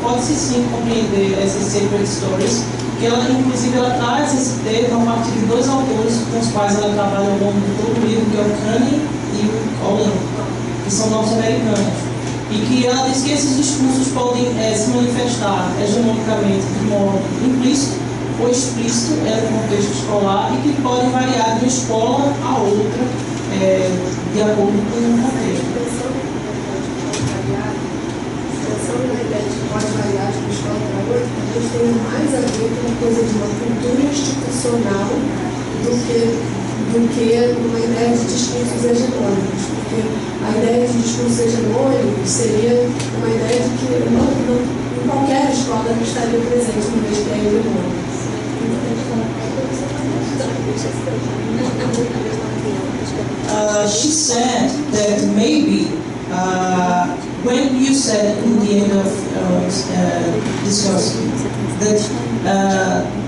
pode-se sim compreender essas sacred stories, que ela inclusive ela traz esse termo a partir de dois autores com os quais ela trabalha ao longo de todo o livro, que é o Canning e o Holland, que são norte-americanos, e que ela diz que esses discursos podem se manifestar hegemonicamente de modo implícito ou explícito no contexto escolar, e que podem variar de uma escola a outra de acordo com o contexto. Pensando na ideia de que pode variar de uma escola para outra, talvez tenha mais a ver com uma coisa de uma cultura institucional do que uma ideia de discursos hegemônicos. Porque a ideia de discurso hegemônico seria uma ideia de que em qualquer escola não estaria presente uma vez que é hegemônico. She said that maybe when you said in the end of discussing that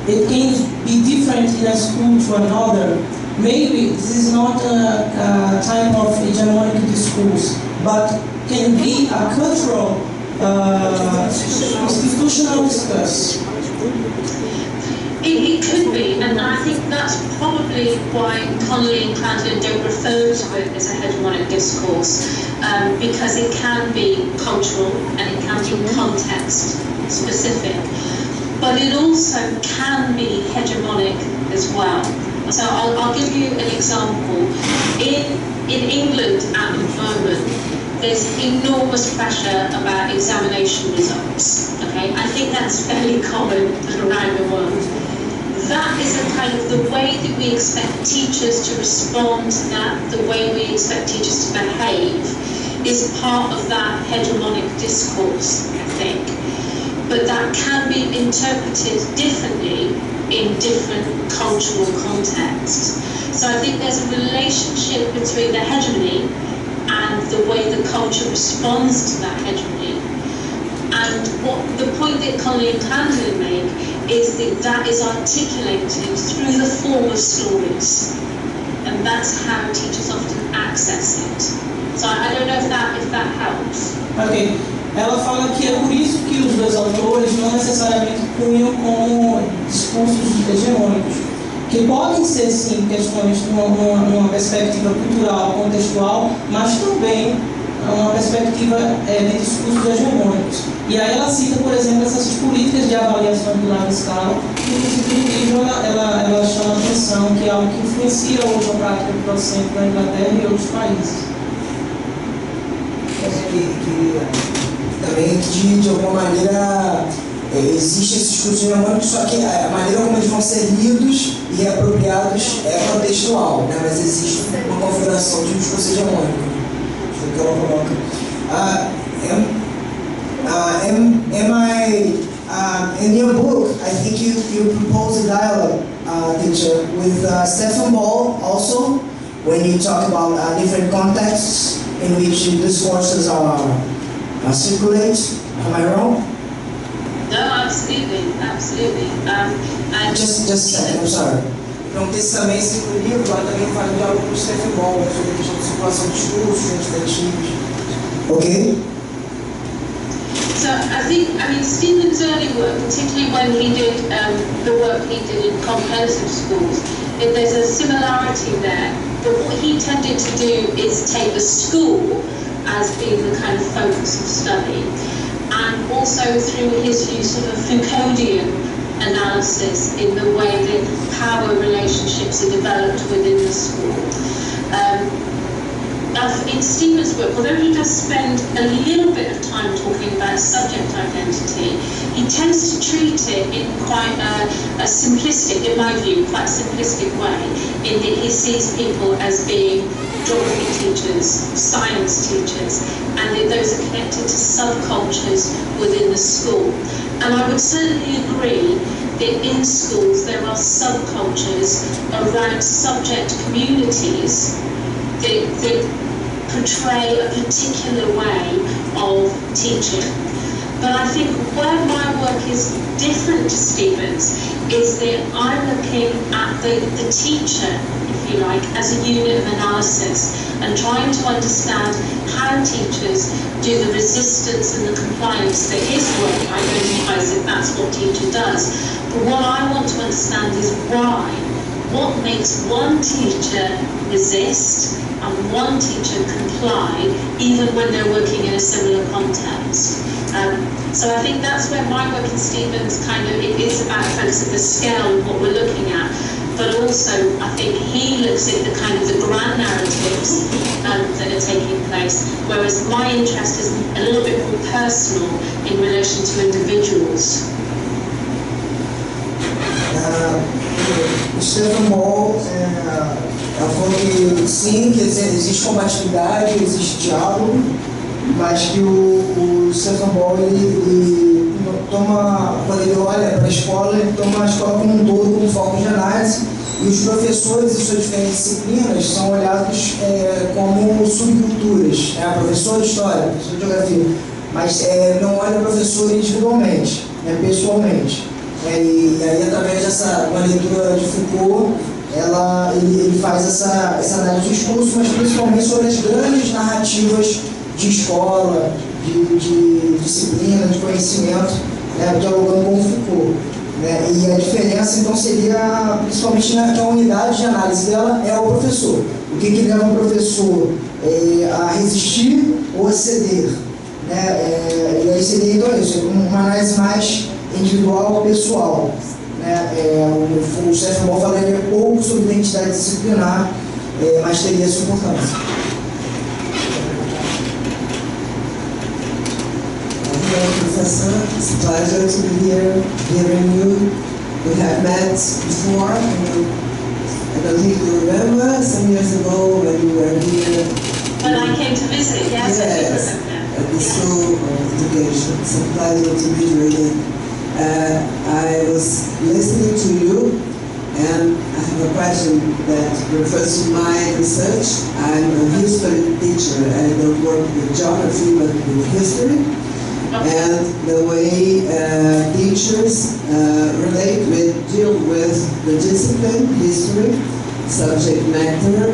it can be different in a school to another, maybe this is not a type of hegemonic discourse, but can be a cultural, institutional discourse. It could be, and I think that's probably why Connolly and Clandon don't refer to it as a hegemonic discourse, because it can be cultural and it can be context specific, but it also can be hegemonic as well. So I'll give you an example. In England at the moment, there's enormous pressure about examination results. Okay, I think that's fairly common around the world. That is a kind of the way that we expect teachers to respond to that, the way we expect teachers to behave, is part of that hegemonic discourse, I think. But that can be interpreted differently in different cultural contexts. So I think there's a relationship between the hegemony and the way the culture responds to that hegemony. And what the point that Connolly and Clandon make is that that is articulated through the form of stories, and that's how teachers often access it. So I don't know if that helps. Ok, ela fala que é por isso que os dois autores não necessariamente punham como discursos hegemônicos, que podem ser sim questões numa perspectiva cultural, contextual, mas também uma perspectiva de discursos hegemônicos. E aí ela cita, por exemplo, essas políticas de avaliação de larga escala, que no livro ela chama a atenção que é algo que influencia hoje a prática do docente na Inglaterra e outros países. Também de alguma maneira existe esse discurso hegemônico, só que a maneira como eles vão ser lidos e reapropriados é contextual, né? Mas existe uma configuração de um discurso hegemônico. Que ela coloca. In your book, I think you propose a dialogue, teacher, with Stefan Ball also, when you talk about different contexts in which discourses are circulate. Am I wrong? No, absolutely, absolutely. Just a second, I'm sorry. Então, esse também, no livro, ela também faz um diálogo com o Stefan Ball sobre a questão de circulação de discursos, identitativos. Ok? So I mean, Stephen's early work, particularly when he did the work he did in comprehensive schools, there's a similarity there. But what he tended to do is take the school as being the kind of focus of study, and also through his use of a Foucauldian analysis in the way that power relationships are developed within the school. In Stephen's work, although he does spend a little bit of time talking about subject identity, he tends to treat it in quite a simplistic, in my view, quite simplistic way, in that he sees people as being geography teachers, science teachers, and that those are connected to subcultures within the school. And I would certainly agree that in schools there are subcultures around subject communities that portray a particular way of teaching. But I think where my work is different to Stephen's is that I'm looking at the teacher, if you like, as a unit of analysis, and trying to understand how teachers do the resistance and the compliance that his work identifies that that's what teacher does. But what I want to understand is why. What makes one teacher resist and one teacher comply, even when they're working in a similar context? So I think that's where my work in Stephen's it is about focus of the scale of what we're looking at, but also I think he looks at the grand narratives that are taking place, whereas my interest is a little bit more personal in relation to individuals. O Stephen Ball falou que sim, que existe compatibilidade, existe diálogo, mas que o Stephen Ball ele toma, quando ele olha para a escola, ele toma a escola como um todo, como foco de análise, e os professores e suas diferentes disciplinas são olhados como subculturas, professor de história, professor de geografia, mas não olha o professor individualmente, pessoalmente. E aí, através dessa uma leitura de Foucault, ele faz essa análise do discurso, mas principalmente sobre as grandes narrativas de escola, de disciplina, de conhecimento, dialogando com Foucault. E a diferença, então, seria principalmente que a unidade de análise dela é o professor. O que leva o professor a resistir ou a ceder. E aí seria, então, isso, uma análise mais individual, pessoal. O Stephen Ball falaria pouco sobre identidade disciplinar, mas teria sua importância. Professor, it's a pleasure to be here hearing you. We have met before. I don't think you remember, some years ago when you were here. When I came to visit, yes. At the School of Education. It's a pleasure to be here again. I was listening to you, and I have a question that refers to my research. I'm a history teacher. I don't work with geography, but with history. And the way teachers deal with the discipline, history, subject matter,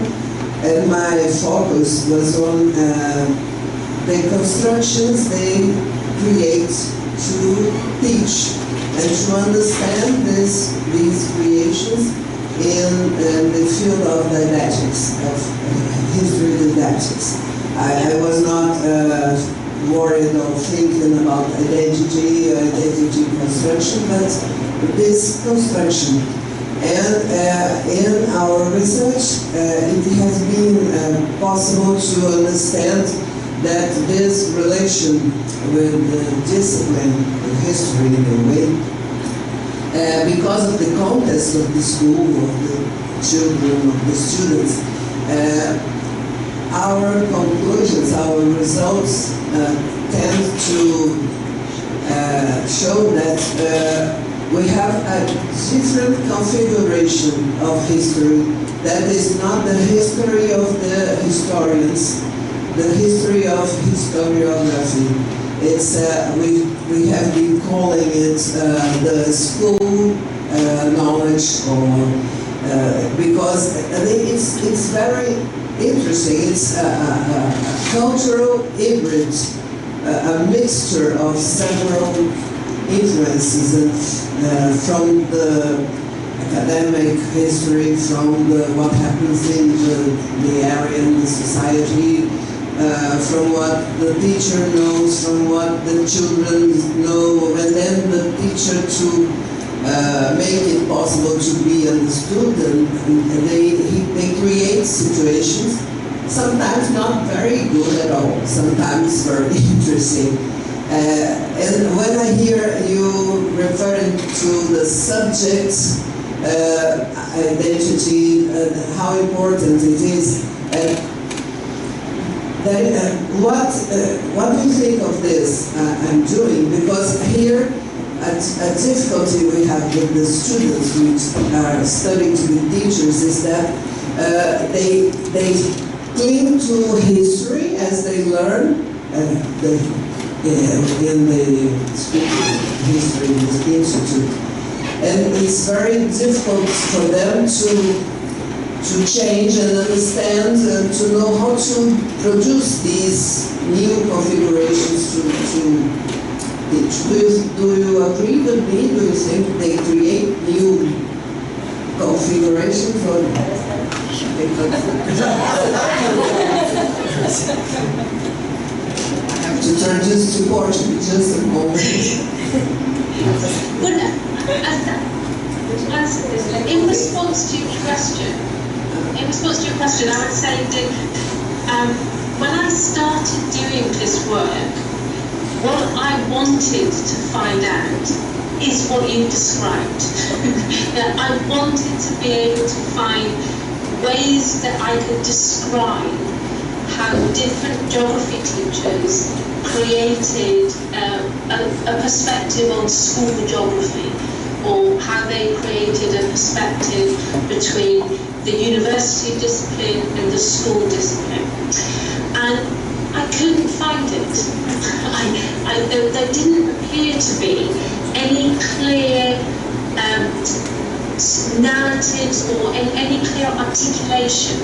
and my focus was on the constructions they create to teach and to understand these creations in the field of didactics, of history didactics. I was not worried or thinking about identity construction, but this construction. And in our research, it has been possible to understand that this relation with the discipline of history in a way, because of the context of the school, of the children, of the students, our conclusions, our results tend to show that we have a different configuration of history that is not the history of the historians, the history of historiography. It's we have been calling it the school knowledge, or because it's very interesting. It's a cultural hybrid a mixture of several influences from the academic history, from what happens in the area, in the society, from what the teacher knows, from what the children know, and then the teacher to make it possible to be understood, and they create situations, sometimes not very good at all, sometimes very interesting. And when I hear you referring to the subject identity, how important it is, what do you think of this I'm doing? Because here, a difficulty we have with the students which are studying to be teachers is that they cling to history as they learn in the history institute, and it's very difficult for them to change and understand and to know how to produce these new configurations to teach. Do you agree with me? Do you think they create new configurations? I have to turn this to Portuguese just a moment. In response to your question, I would say that when I started doing this work, what I wanted to find out is what you described. I wanted to be able to find ways that I could describe how different geography teachers created a perspective on school geography, or how they created a perspective between the university discipline and the school discipline. And I couldn't find it. There didn't appear to be any clear narratives or any clear articulation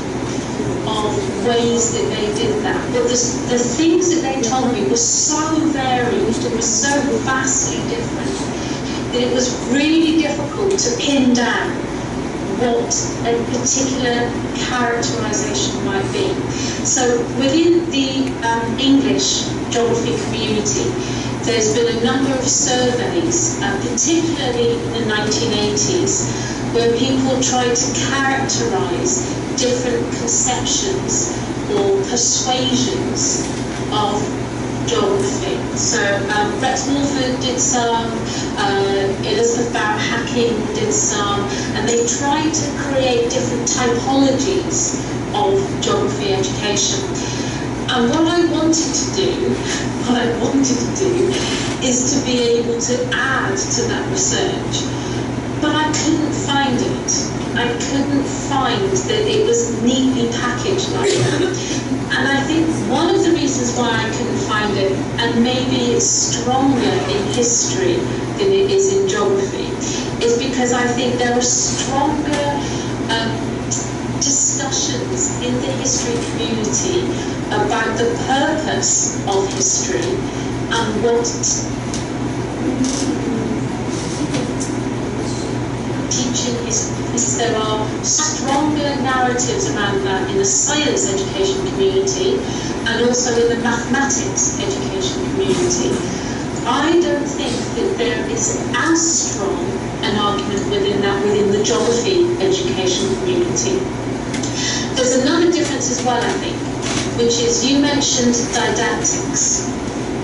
of ways that they did that. But the things that they told me were so varied, were so vastly different, that it was really difficult to pin down what a particular characterization might be. So within the English geography community, there's been a number of surveys, particularly in the 1980s, where people tried to characterize different conceptions or persuasions of geography. So Rex Morford did some, Elizabeth Barrett-Hacking did some, and they tried to create different typologies of geography education. And what I wanted to do is to be able to add to that research, but I couldn't find it. I couldn't find that it was neatly packaged like that. And I think one of the reasons why I couldn't find it, and maybe it's stronger in history than it is in geography, is because I think there are stronger discussions in the history community about the purpose of history and what teaching is. There are stronger narratives around that in the science education community and also in the mathematics education community. I don't think that there is as strong an argument within the geography education community. There's another difference as well, I think, which is you mentioned didactics.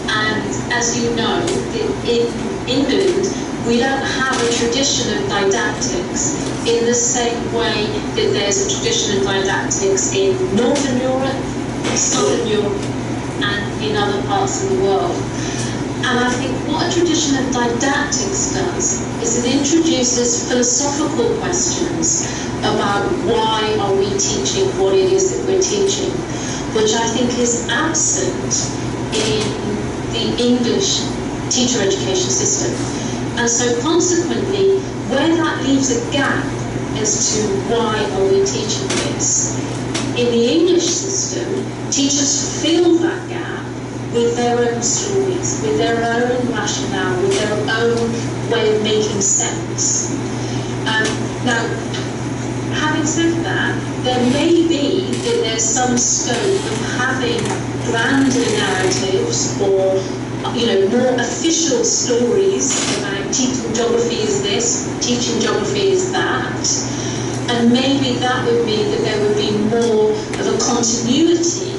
And as you know, in England, we don't have a tradition of didactics in the same way that there's a tradition of didactics in Northern Europe, Southern Europe, and in other parts of the world. And I think what a tradition of didactics does is it introduces philosophical questions about why are we teaching what it is that we're teaching, which I think is absent in the English teacher education system. And so consequently, where that leaves a gap as to why are we teaching this, in the English system, teachers fill that gap with their own stories, with their own rationale, with their own way of making sense. Now, having said that, there may be that there's some scope of having grander narratives or more official stories about teaching geography is this, teaching geography is that, and maybe that would mean that there would be more of a continuity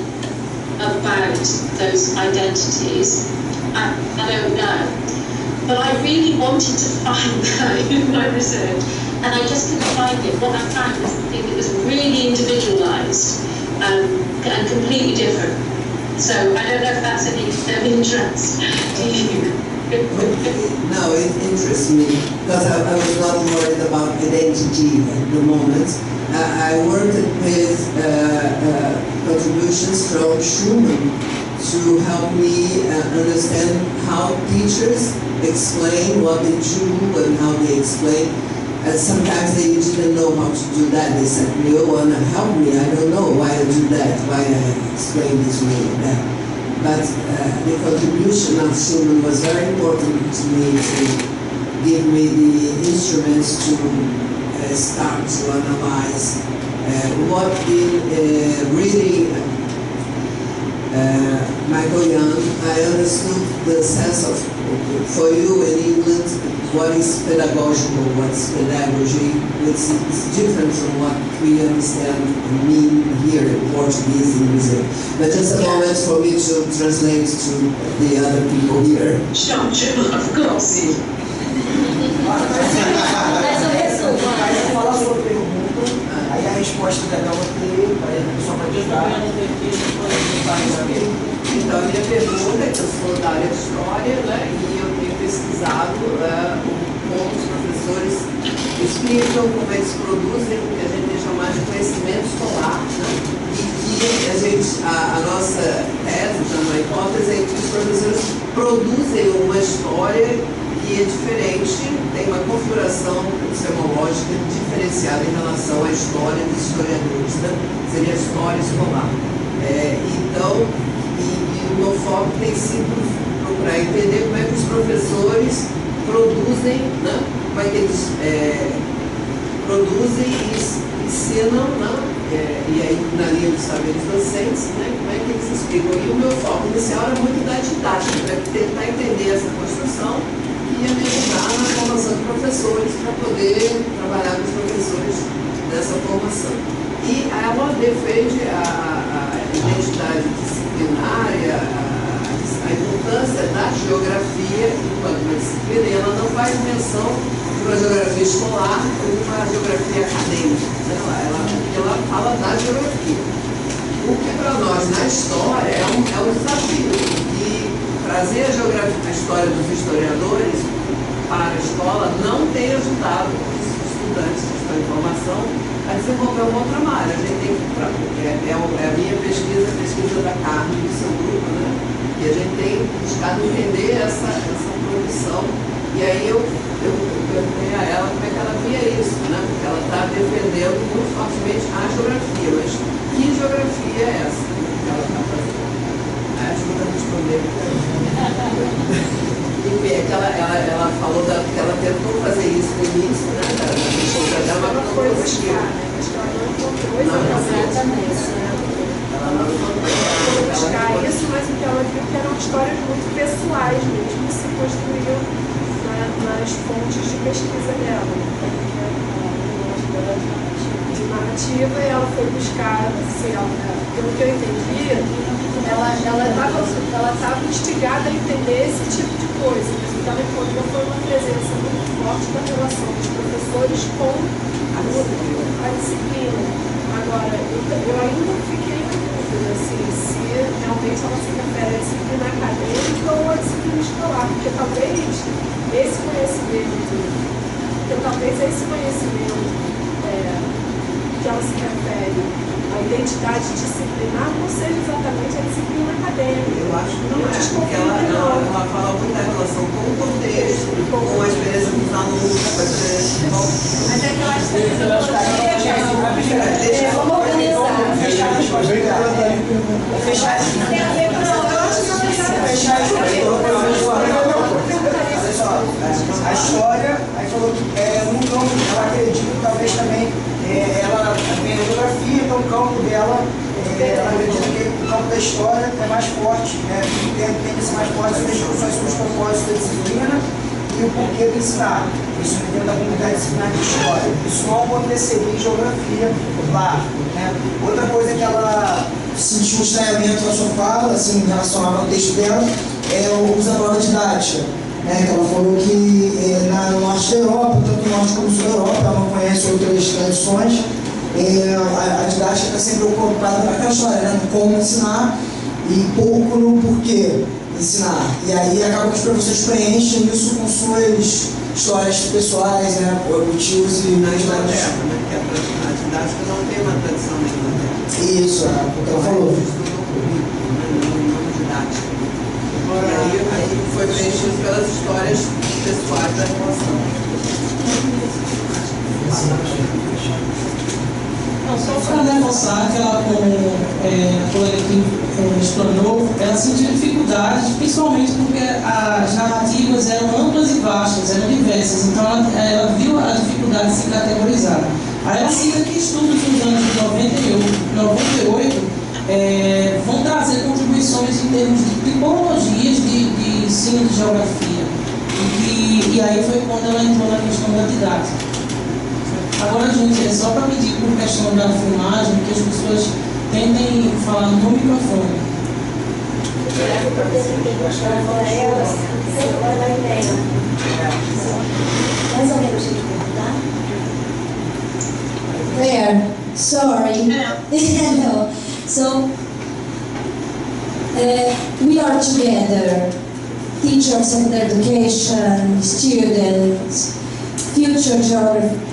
about those identities. I don't know. But I really wanted to find that in my research, and I just couldn't find it. What I found was the thing that was really individualized and completely different. So I don't know if that's of interest to you. No, it interests me because I was not worried about identity at the moment. I worked with contributions from Schumann to help me understand how teachers explain what they do and how they explain. Sometimes they didn't know how to do that. They said, "You want to help me? I don't know why I do that, why I explain this way or that." But the contribution of Schumann was very important to me to give me the instruments to start to analyze what did really Michael Young. I understood the sense of, for you in England, what is pedagogical, what's pedagogy. It's different from what we understand and mean here in Portuguese in Brazil. But just a moment for me to translate to the other people here. Sure, of course. Mas o resumo. Fala a sua pergunta, aí a resposta dela tem, só para ajudar. Então, a minha pergunta é que eu sou da área de história, né, e eu tenho pesquisado como os professores explicam, como eles produzem o que a gente tem chamado de conhecimento escolar, né, e que a nossa tese, uma hipótese, é que os professores produzem uma história que é diferente, tem uma configuração epistemológica diferenciada em relação à história dos historiadores, né? Seria a história escolar. Então, o meu foco tem sido procurar entender como é que os professores produzem, né? Como é que eles produzem e ensinam, né? E aí na linha dos saberes docentes, né? Como é que eles explicam. E o meu foco inicial era muito da didática, para tentar entender essa construção e me ajudar na formação de professores, para poder trabalhar com os professores nessa formação. E a ela defende a identidade disciplinária, a importância da geografia enquanto uma disciplina, e ela não faz menção de uma geografia escolar ou de uma geografia acadêmica. Ela fala da geografia. O que para nós na história é um desafio. E trazer a história dos historiadores para a escola não tem ajudado os estudantes que estão em formação a desenvolver uma outra área. A gente tem que, a minha pesquisa, a pesquisa da Carmen e do seu grupo, né? E a gente tem buscado entender essa produção. E aí eu perguntei a ela como é que ela via isso, né? Porque ela está defendendo muito fortemente a geografia, mas que geografia é essa que ela está fazendo? Ajuda a responder. Enfim, é que ela falou que ela tentou fazer isso no início, né? Ela foi buscar, né? Mas ela não encontrou exatamente. Ela não encontrou buscar isso, mas o que ela viu que eram histórias muito pessoais mesmo, que se construíam nas fontes de pesquisa dela. De narrativa, e ela foi buscar, assim, pelo que eu entendi, ela estava instigada a entender esse tipo de coisa, mas o que ela encontrou foi uma presença muito forte da relação dos professores com a disciplina. Agora, eu ainda fiquei em dúvida assim, se realmente ela se refere à disciplina acadêmica ou à disciplina escolar, porque talvez esse conhecimento que ela se refere à identidade disciplinar não seja exatamente a disciplina acadêmica. Eu acho que não é, porque ela fala muito da relação com o contexto, com a experiência dos alunos, com a experiência. Mas é que eu acho que Vamos organizar. Fechar. Tem a ver com, eu acho que na verdade história, aí falou que num campo, ela acredita que talvez também ela tem a geografia, então o campo dela, ela acredita que o campo da história é mais forte, tem que ser mais forte nas discussões sobre os propósitos da disciplina e o porquê de ensinar. Isso dentro da comunidade disciplinar de história. Isso não aconteceria em geografia lá. Né? Outra coisa que ela sentiu um estranhamento na sua fala, assim, em relação ao texto dela, é o uso da prova didática. Né? Que ela falou que no norte da Europa, tanto no norte como no sul da Europa, ela não conhece outras tradições, a didática está sempre ocupada para aquela história, né? No como ensinar e pouco no porquê ensinar. E aí acaba que os professores preenchem isso com suas histórias pessoais, né? Motivos e na Inglaterra, né? Que a didática não tem uma tradição na Inglaterra. Isso, o que ela falou. Não didática. E aí foi preenchido pelas histórias pessoais da relação. Não, só para reforçar que ela, como a colega que explanou, ela sentiu dificuldades, principalmente porque as narrativas eram amplas e vastas, eram diversas, então ela viu a dificuldade de se categorizar. Aí ela cita que estudos nos anos de 98 vão trazer contribuições em termos de tipologias de ensino de geografia. E aí foi quando ela entrou na questão da didática. Agora, gente, é só para pedir por questão da filmagem que as pessoas tentem falar no microfone. Mais ou menos tá? Clare, sorry. No. So, we are together, teachers of education, students, future geography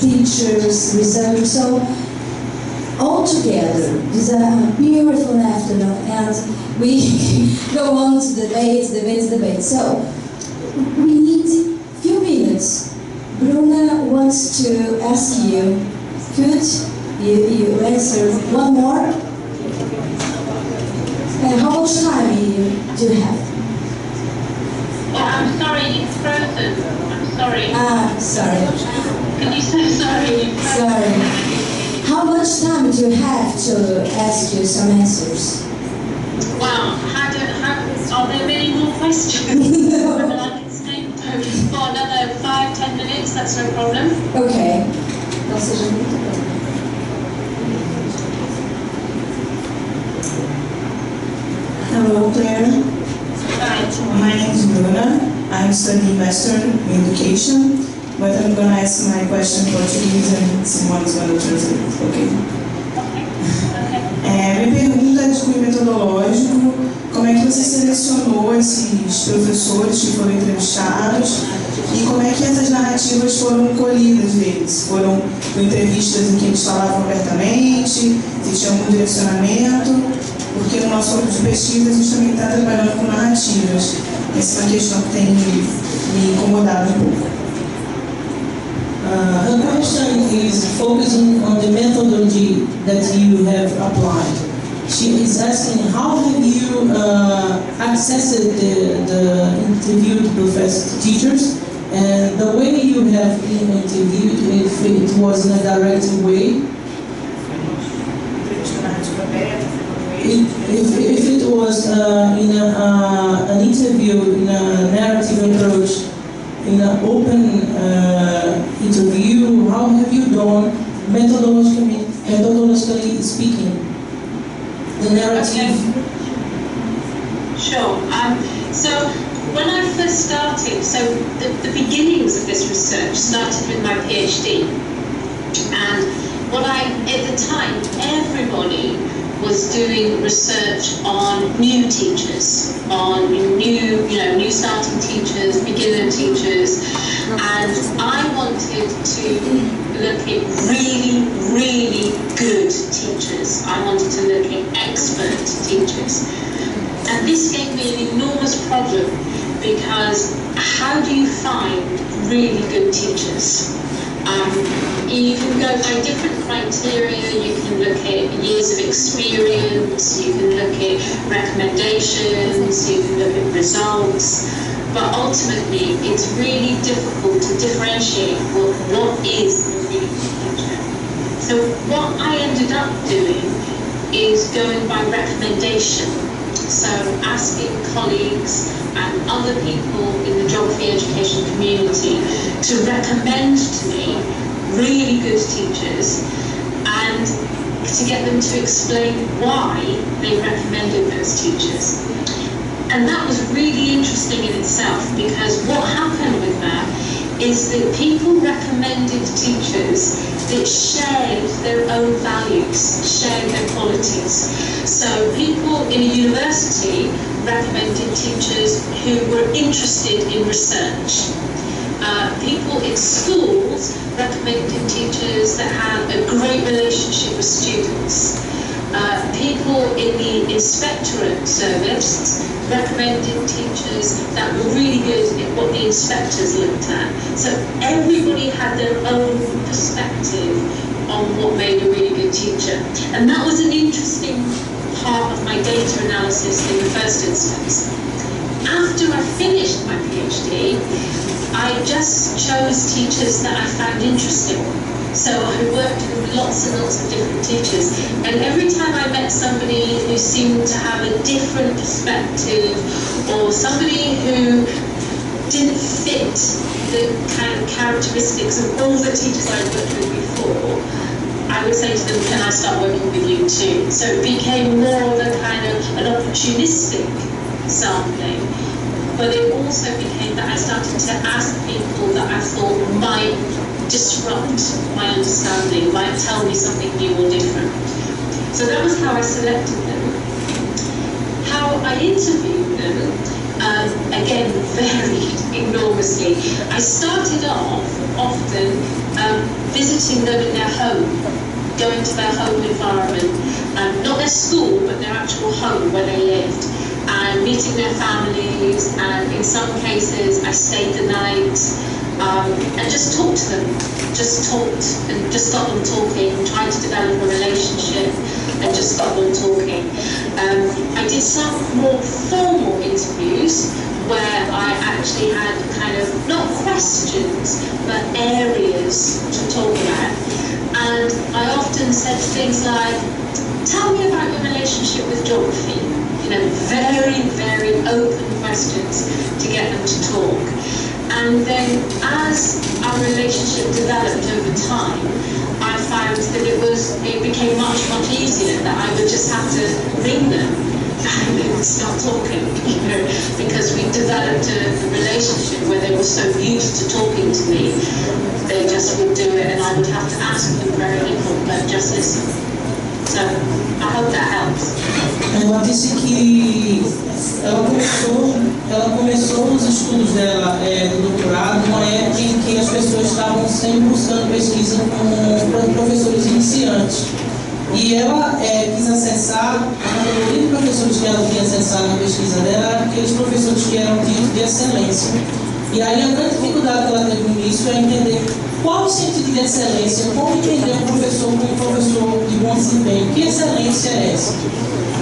teachers, researchers, so all together. It's a beautiful afternoon and we go on to debate. So we need a few minutes. Bruna wants to ask you, could you answer one more? And how much time do you have? Oh, I'm sorry, it's frozen. I'm sorry. Sorry. Can you say sorry? Sorry. How much time do you have to ask you some answers? Wow, are there many more questions? I can stay for another 5-10 minutes, that's no problem. Okay. Então seja muito bem. Hello, Claire. Hi. My name is Bruna. I'm studying Master in Education, but I'm going to ask my question in Portuguese and someone's going to translate, okay? Minha pergunta é de cunho metodológico. Como é que você selecionou esses professores que foram entrevistados e como é que essas narrativas foram colhidas deles? Foram entrevistas em que eles falavam abertamente, se tinha algum direcionamento? Porque no nosso grupo de pesquisa a gente também está trabalhando com narrativas. Essa é uma questão que tem me incomodado um pouco. Her question is focusing on the methodology that you have applied. She is asking, how have you accessed the interviewed teachers, and the way you have interviewed, if it was in a direct way, if it was in an interview, in a narrative approach, in an open interview, how have you done methodologically speaking? The narrative. Okay. Sure. So when I first started, so the beginnings of this research started with my PhD, and at the time, everybody was doing research on new teachers, on new starting teachers, beginner teachers, and I wanted to look at really, really good teachers. I wanted to look at expert teachers. And this gave me an enormous problem, because how do you find really good teachers? You can go by different criteria. You can look at years of experience, you can look at recommendations, you can look at results. but ultimately it's really difficult to differentiate what is a really good teacher. So what I ended up doing is going by recommendation. So asking colleagues and other people in the geography education community to recommend to me really good teachers and to get them to explain why they recommended those teachers. And that was really interesting in itself, because what happened with that is that people recommended teachers that shared their own values, shared their qualities. So people in a university recommended teachers who were interested in research. People in schools recommended teachers that had a great relationship with students. People in the inspectorate service recommended teachers that were really good at what the inspectors looked at. So everybody had their own perspective on what made a really good teacher. And that was an interesting part of my data analysis in the first instance. After I finished my PhD, I just chose teachers that I found interesting. So I worked with lots and lots of different teachers, and every time I met somebody who seemed to have a different perspective, or somebody who didn't fit the kind of characteristics of all the teachers I'd worked with before, I would say to them, can I start working with you too? So it became more of a kind of an opportunistic sampling, but it also became that I started to ask people that I thought might disrupt my understanding, might tell me something new or different. So that was how I selected them. How I interviewed them, again, varied enormously. I started off often visiting them in their home, going to their home environment, not their school, but their actual home where they lived, and meeting their families, and in some cases I stayed the night, and just talked to them, just talked and just got them talking, tried to develop a relationship and just got them talking. I did some more formal interviews where I actually had kind of, not questions, but areas to talk about. And I often said things like, tell me about your relationship with geography. You know, very, very open questions to get them to talk. And then as our relationship developed over time, I found that it became much, much easier, that I would just have to ring them and they would start talking, you know, because we developed a relationship where they were so used to talking to me, they just would do it and I would have to ask them very little, but just listen. So, I hope that helps. Ela disse que ela começou os estudos dela do doutorado numa época em que as pessoas estavam sempre buscando pesquisa com professores iniciantes. E ela quis acessar, a maioria de professores que ela queria acessar na pesquisa dela eram aqueles professores que eram tidos de excelência. E aí a grande dificuldade que ela teve no início é entender qual o sentido de excelência, como entender um professor como um professor de bom desempenho, que excelência é essa?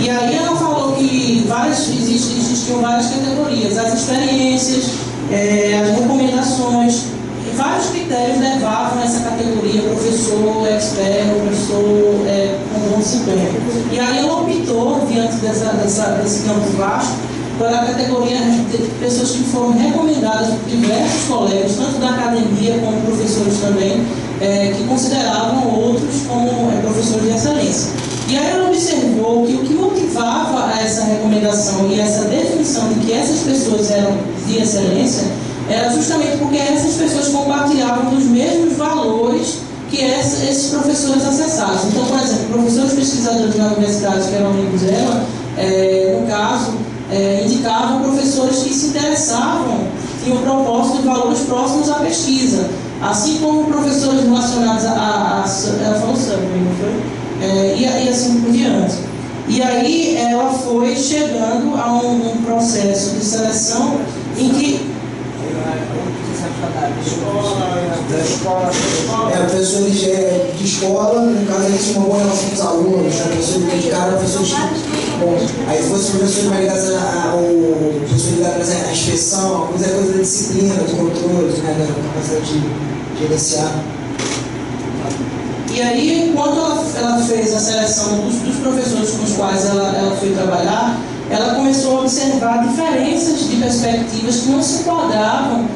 E aí ela falou que existiam várias categorias, as experiências, as recomendações, e vários critérios levavam a essa categoria professor expert, professor com bom desempenho. E aí ela optou, diante desse campo vasto, para a categoria de pessoas que foram recomendadas por diversos colegas, tanto da academia como professores também, que consideravam outros como professores de excelência. E aí ela observou que o que motivava essa recomendação e essa definição de que essas pessoas eram de excelência era justamente porque essas pessoas compartilhavam dos mesmos valores que esses professores acessados. Então, por exemplo, professores pesquisadores na universidade que eram amigos dela, no caso, indicavam professores que se interessavam, tinham propósito de valores próximos à pesquisa, assim como professores relacionados ela falou subject, não foi? E assim por diante. E aí ela foi chegando a um processo de seleção em que professores de escola, no caso eles tinham uma boa relação com os alunos, professores dedicados, professores Bom, aí fosse professor mais ligado ao professor ligado à inspeção, a coisa da disciplina, do controle, né, da capacidade de gerenciar. E aí, quando ela fez a seleção dos professores com os quais ela foi trabalhar, ela começou a observar diferenças de perspectivas que não se enquadravam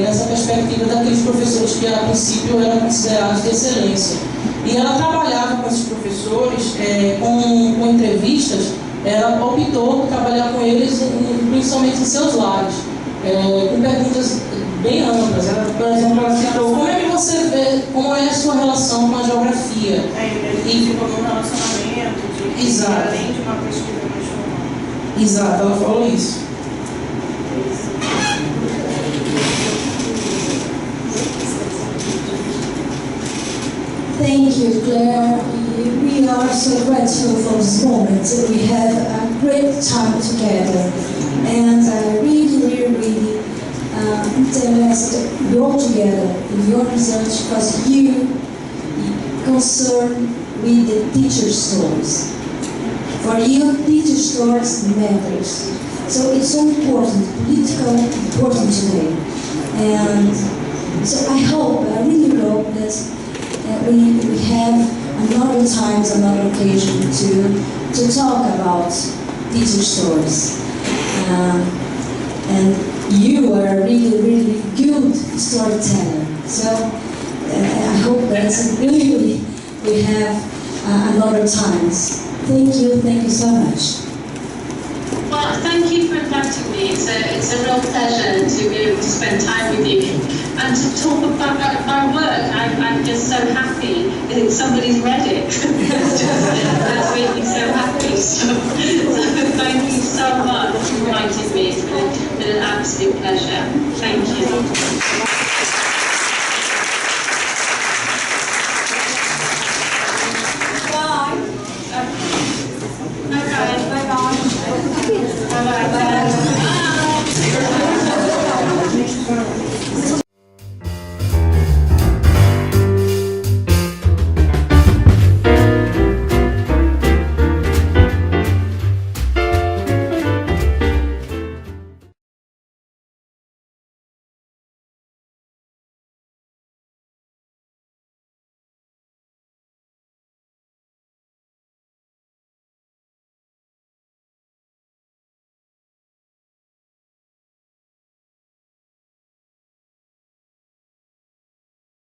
nessa perspectiva daqueles professores que, a princípio, eram considerados de excelência. E ela trabalhava com esses professores, com entrevistas, ela optou por trabalhar com eles, principalmente em seus lares, com perguntas bem amplas. Por exemplo, ela citou: como é que você vê, como é a sua relação com a geografia? Ele ficou num relacionamento, além de uma pesquisa mais formal. Exato, ela falou isso. Thank you, Claire. We are so grateful for this moment. We have a great time together, and I really interested you all together in your research because you concern with the teacher stories. For you, teacher stories matters. So it's so important, politically important today. And so I really hope that we have another time, another occasion to talk about teacher stories. And you are a really good storyteller. So I hope that really we have another times. Thank you so much. Well, thank you for inviting me. It's a real pleasure to be able to spend time with you and to talk about my work. I'm just so happy that somebody's read it. That's made me so happy. So thank you so much for inviting me. It's been an absolute pleasure. Thank you.